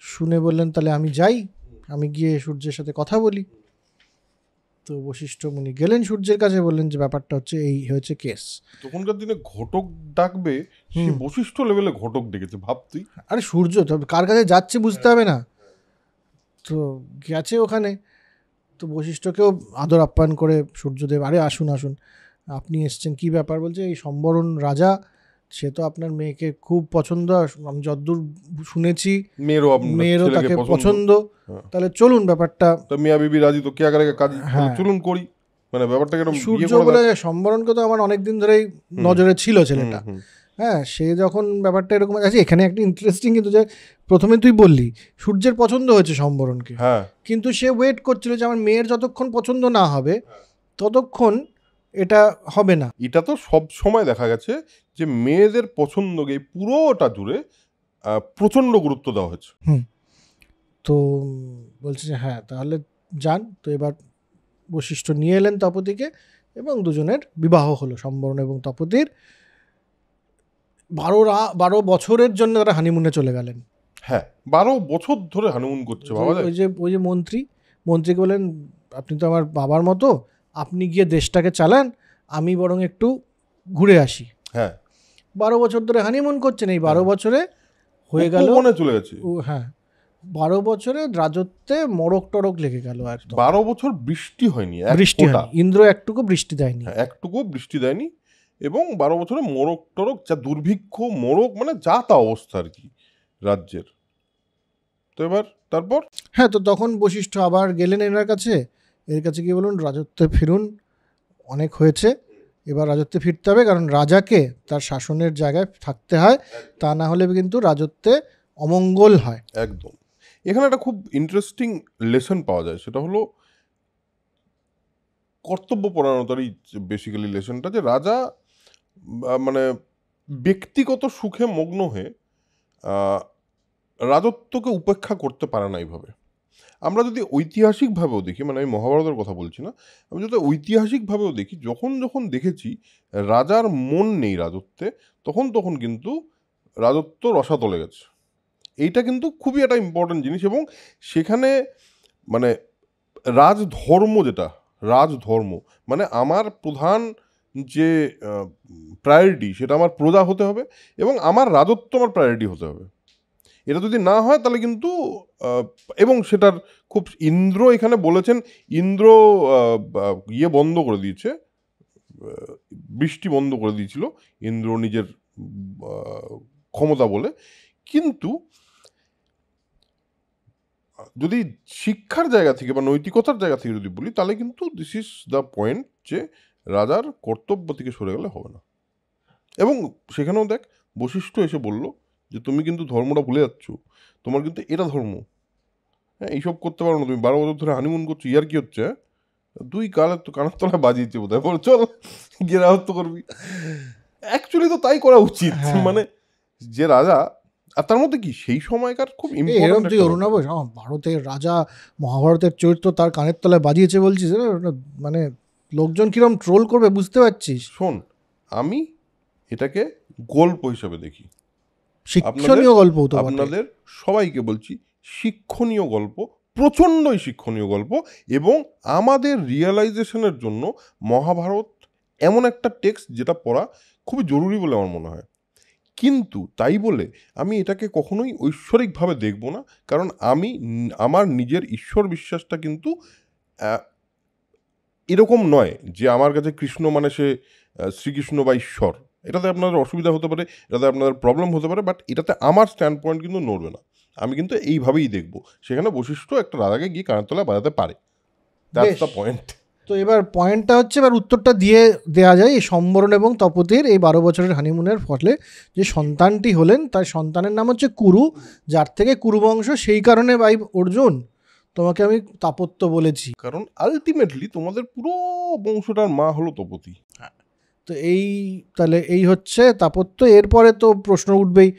শুনে বললেন তাহলে আমি যাই, আমি গিয়ে সূর্যের সাথে কথা বলি। তো বশিষ্ঠ মুনি গেলেন সূর্যের কাছে, বললেন যে ব্যাপারটা হচ্ছে এই হয়েছে কেস। তখনকার দিনে ঘটক ডাকবে, সে বশিষ্ঠ লেভেলে ঘটক ডেকেছে, ভাব তুই। আরে সূর্য কার কাছে যাচ্ছে বুঝতে হবে না, তো গেছে ওখানে। তো বশিষ্ঠকেও আদর আপ্যায়ন করে সূর্যদেব, আরে আসুন আপনি এসছেন, কি ব্যাপার? বলছে এই সম্বরণ রাজা, সে তো আপনার মেয়েকে খুব পছন্দ, আমি যতদূর শুনেছি মেয়েরও তাকে পছন্দ, তাহলে চলুন ব্যাপারটা, মিয়া বিবি রাজি, তো কে আগে কাজ, চলুন করি, মানে ব্যাপারটা কেন। সূর্য বলে সম্বরণকে তো আমার অনেকদিন ধরেই নজরে ছিল ছেলেটা। হ্যাঁ, সে যখন ব্যাপারটা এরকম আছে, এখানে একটা ইন্টারেস্টিং কিন্তু, যে প্রথমে তুই বললি সূর্যের পছন্দ হয়েছে সম্বরণকে, কিন্তু সে ওয়েট করছিল যে আমার মেয়ের যতক্ষণ পছন্দ না হবে ততক্ষণ এটা হবে না। এটা তো সব সময় দেখা গেছে যে মেয়েদের পছন্দকে পুরোটা জুড়ে প্রচন্ড গুরুত্ব দেওয়া হয়েছে। তো বলছে যে হ্যাঁ তাহলে যান। তো এবার বশিষ্ঠ নিয়ে এলেন তপতিকে, এবং দুজনের বিবাহ হলো, সম্বরণ এবং তপতির। 12 বছরের জন্য তারা হানিমুনে চলে গেলেন। হ্যাঁ, 12 বছর ধরে হানিমুন করছে বাবা। ওই যে মন্ত্রীকে বলেন আপনি তো আমার বাবার মতো, আপনি গিয়ে দেশটাকে চালান, আমি বরং একটু ঘুরে আসি। হ্যাঁ, 12 বছর ধরে হানিমুন করছেন, এই 12 বছরে হয়ে গেল, চলে গেছে। হ্যাঁ, 12 বছরে রাজত্বে মরক টরক লেগে গেল। 12 বছর বৃষ্টি হয়নি, ইন্দ্র একটুকু বৃষ্টি দেয়নি, এবং 12 বছরে মরক টরক, যা দুর্ভিক্ষ, মরক, মানে যা তা অবস্থা আর কি রাজ্যের। তো এবার তারপর হ্যাঁ, তো তখন বশিষ্ঠ আবার গেলেন এর কাছে গিয়ে বলুন রাজত্বে ফিরুন, অনেক হয়েছে, এবার রাজত্বে ফিরতে হবে, কারণ রাজাকে তার শাসনের জায়গায় থাকতে হয়, তা না হলে কিন্তু রাজত্বে অমঙ্গল হয়। একদম। এখানে একটা খুব ইন্টারেস্টিং লেসন পাওয়া যায়, সেটা হলো কর্তব্যপরায়ণতারই বেসিক্যালি লেসনটা, যে রাজা মানে ব্যক্তিগত সুখে মগ্ন হয়ে রাজত্বকে উপেক্ষা করতে পারে না এইভাবে। আমরা যদি ঐতিহাসিকভাবেও দেখি, মানে আমি মহাভারতের কথা বলছি না, আমি যদি ঐতিহাসিকভাবেও দেখি, যখন দেখেছি রাজার মন নেই রাজত্বে, তখন কিন্তু রাজত্ব রসাতলে গেছে। এইটা কিন্তু খুবই একটা ইম্পর্টেন্ট জিনিস, এবং সেখানে মানে রাজধর্ম মানে আমার প্রধান যে প্রায়োরিটি, সেটা আমার প্রজা হতে হবে, এবং আমার রাজত্ব আমার প্রায়োরিটি হতে হবে। এটা যদি না হয় তাহলে কিন্তু, এবং সেটার খুব, ইন্দ্র এখানে বলেছেন, ইন্দ্র বন্ধ করে দিয়েছে, বৃষ্টি বন্ধ করে দিয়েছিল ইন্দ্র নিজের ক্ষমতা বলে। কিন্তু যদি শিক্ষার জায়গা থেকে বা নৈতিকতার জায়গা থেকে যদি বলি, তাহলে কিন্তু দিস ইজ দ্য পয়েন্ট, যে রাজার কর্তব্য থেকে সরে গেলে হবে না। এবং সেখানেও দেখ, বশিষ্ঠ এসে বলল যে তুমি কিন্তু ধর্মটা ভুলে যাচ্ছ, তোমার কিন্তু এটা ধর্ম, হ্যাঁ, এইসব করতে পারো না তুমি, 12 বছর ধরে হানিমুন করছো, ইয়ার কি হচ্ছে? দুই কানের তলায় বাজিয়েছে বোধ হয়, চল গিয়ে রাজত্ব করবি। অ্যাকচুয়ালি তো তাই করা উচিত, মানে যে রাজা, আর তার মধ্যে কি সেই সময়কার খুব ইম্পর্টেন্ট, অরুণাভ, ভারতের রাজা, মহাভারতের চরিত্র তার কানের তলায় বাজিয়েছে বলছিস, মানে লোকজন কিরম ট্রোল করবে বুঝতে পারছিস? শোন, আমি এটাকে গল্প হিসেবে দেখি, শিক্ষণীয় গল্প, আপনাদের সবাইকে বলছি, শিক্ষণীয় গল্প, প্রচণ্ডই শিক্ষণীয় গল্প, এবং আমাদের রিয়েলাইজেশনের জন্য মহাভারত এমন একটা টেক্সট যেটা পড়া খুবই জরুরি বলে আমার মনে হয়। কিন্তু তাই বলে আমি এটাকে কখনোই ঐশ্বরিকভাবে দেখব না, কারণ আমি আমার নিজের ঈশ্বর বিশ্বাসটা কিন্তু এরকম নয় যে আমার কাছে কৃষ্ণ মানে সে শ্রীকৃষ্ণ বা ঈশ্বর। এটাতে আপনাদের অসুবিধা হতে পারে, এটাতে আপনাদের প্রবলেম হতে পারে, বাট এটাতে আমার স্ট্যান্ড পয়েন্ট কিন্তু নড়বে না। আমি কিন্তু এইভাবেই দেখব, সেখানে বশিষ্ঠ একটা রাজাকে গিয়ে কানের তলায় বাজাতে পারে। That's the point. তো এবার পয়েন্টটা হচ্ছে, এবার উত্তরটা দেওয়া যায় এই সম্বরণ এবং তপতির এই 12 বছরের হানিমুনের ফলে যে সন্তানটি হলেন, তার সন্তানের নাম হচ্ছে কুরু, যার থেকে কুরুবংশ। সেই কারণে ভাই অর্জুন তোমাকে আমি তাপত্য বলেছি, কারণ আলটিমেটলি তোমাদের পুরো বংশটার মা হলো তপতি। তো তাহলে এই হচ্ছে তাপত্য। এরপরে তো প্রশ্ন উঠবেই,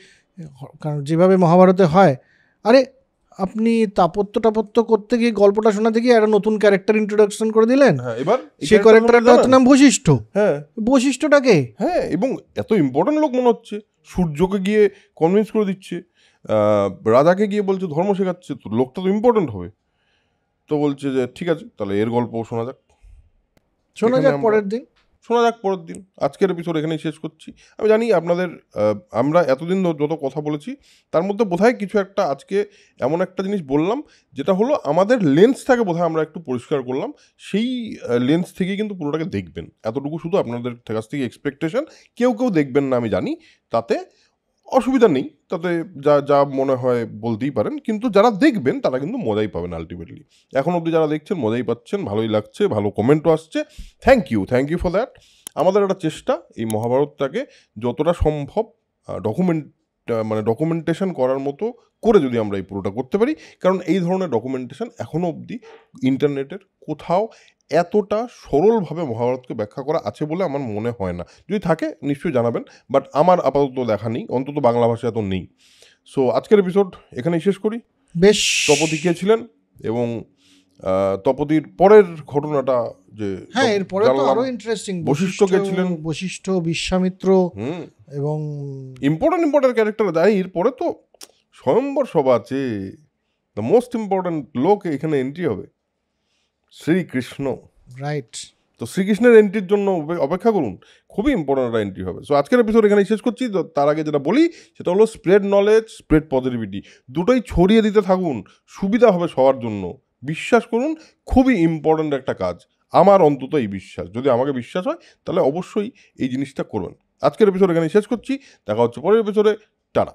কারণ যেভাবে মহাভারতে হয়, আরে আপনি তাপত্য করতে গিয়ে গল্পটা শোনাতে গিয়ে একটা নতুন ক্যারেক্টার ইন্ট্রোডাকশন করে দিলেন। এবার সেই ক্যারেক্টারটা হচ্ছে নাম বশিষ্ঠ। হ্যাঁ, বশিষ্ঠটাকে এবং এত ইম্পর্টেন্ট লোক মনে হচ্ছে, সূর্যকে গিয়ে কনভিন্স করে দিচ্ছে, রাজাকে গিয়ে বলছে ধর্ম শেখাচ্ছে, তো লোকটা তো ইম্পর্টেন্ট হবে। তো বলছে যে ঠিক আছে, তাহলে এর গল্প শোনা যাক পরের দিন। আজকের এপিসোড এখানেই শেষ করছি। আমি জানি আপনাদের আমরা এতদিন যত কথা বলেছি তার মধ্যে বোধহয় কিছু একটা আজকে এমন একটা জিনিস বললাম যেটা হলো আমাদের লেন্সটাকে বোধহয় আমরা একটু পরিষ্কার করলাম। সেই লেন্স থেকেই কিন্তু পুরোটাকে দেখবেন, এতটুকু শুধু আপনাদের কাছ থেকে এক্সপেকটেশন। কেউ দেখবেন না আমি জানি, তাতে অসুবিধা নেই, তাতে যা যা মনে হয় বলতেই পারেন, কিন্তু যারা দেখবেন তারা কিন্তু মজাই পাবেন আলটিমেটলি। এখন অবধি যারা দেখছেন মজাই পাচ্ছেন, ভালোই লাগছে, ভালো কমেন্টও আসছে, থ্যাংক ইউ ফর দ্যাট। আমাদের একটা চেষ্টা এই মহাভারতটাকে যতটা সম্ভব ডকুমেন্টেশন করার মতো করে যদি আমরা এই পুরোটা করতে পারি, কারণ এই ধরনের ডকুমেন্টেশন এখনও অবধি ইন্টারনেটের কোথাও এতটা সরলভাবে মহাভারতকে ব্যাখ্যা করা আছে বলে আমার মনে হয় না। যদি থাকে নিশ্চয়ই জানাবেন, বাট আমার আপাতত দেখা নেই, অন্তত বাংলা ভাষায় এত নেই। সো আজকের এপিসোড এখানেই শেষ করি। বেশ, তপতি কে ছিলেন এবং তপতির পরের ঘটনাটা যে এরপরে তো আরো ইন্টারেস্টিং, বশিষ্ঠ কে ছিলেন, বশিষ্ঠ, বিশ্বামিত্র এবং ইম্পর্টেন্ট ক্যারেক্টার। এরপরে তো স্বয়ম্বর সভা আছে, দ্য মোস্ট ইম্পর্টেন্ট লোক এখানে এন্ট্রি হবে, শ্রীকৃষ্ণ। রাইট, তো শ্রীকৃষ্ণের এন্ট্রির জন্য অপেক্ষা করুন, খুবই ইম্পর্টেন্ট একটা এন্ট্রি হবে। সো আজকের এপিসোড এখানেই শেষ করছি। তার আগে যেটা বলি সেটা হলো স্প্রেড নলেজ, স্প্রেড পজিটিভিটি, দুটোই ছড়িয়ে দিতে থাকুন, সুবিধা হবে সবার জন্য। বিশ্বাস করুন, খুবই ইম্পর্টেন্ট একটা কাজ, আমার অন্তত এই বিশ্বাস। যদি আমাকে বিশ্বাস হয় তাহলে অবশ্যই এই জিনিসটা করবেন। আজকের এপিসোড এখানেই শেষ করছি, দেখা হচ্ছে পরের এপিসোডে। টাটা।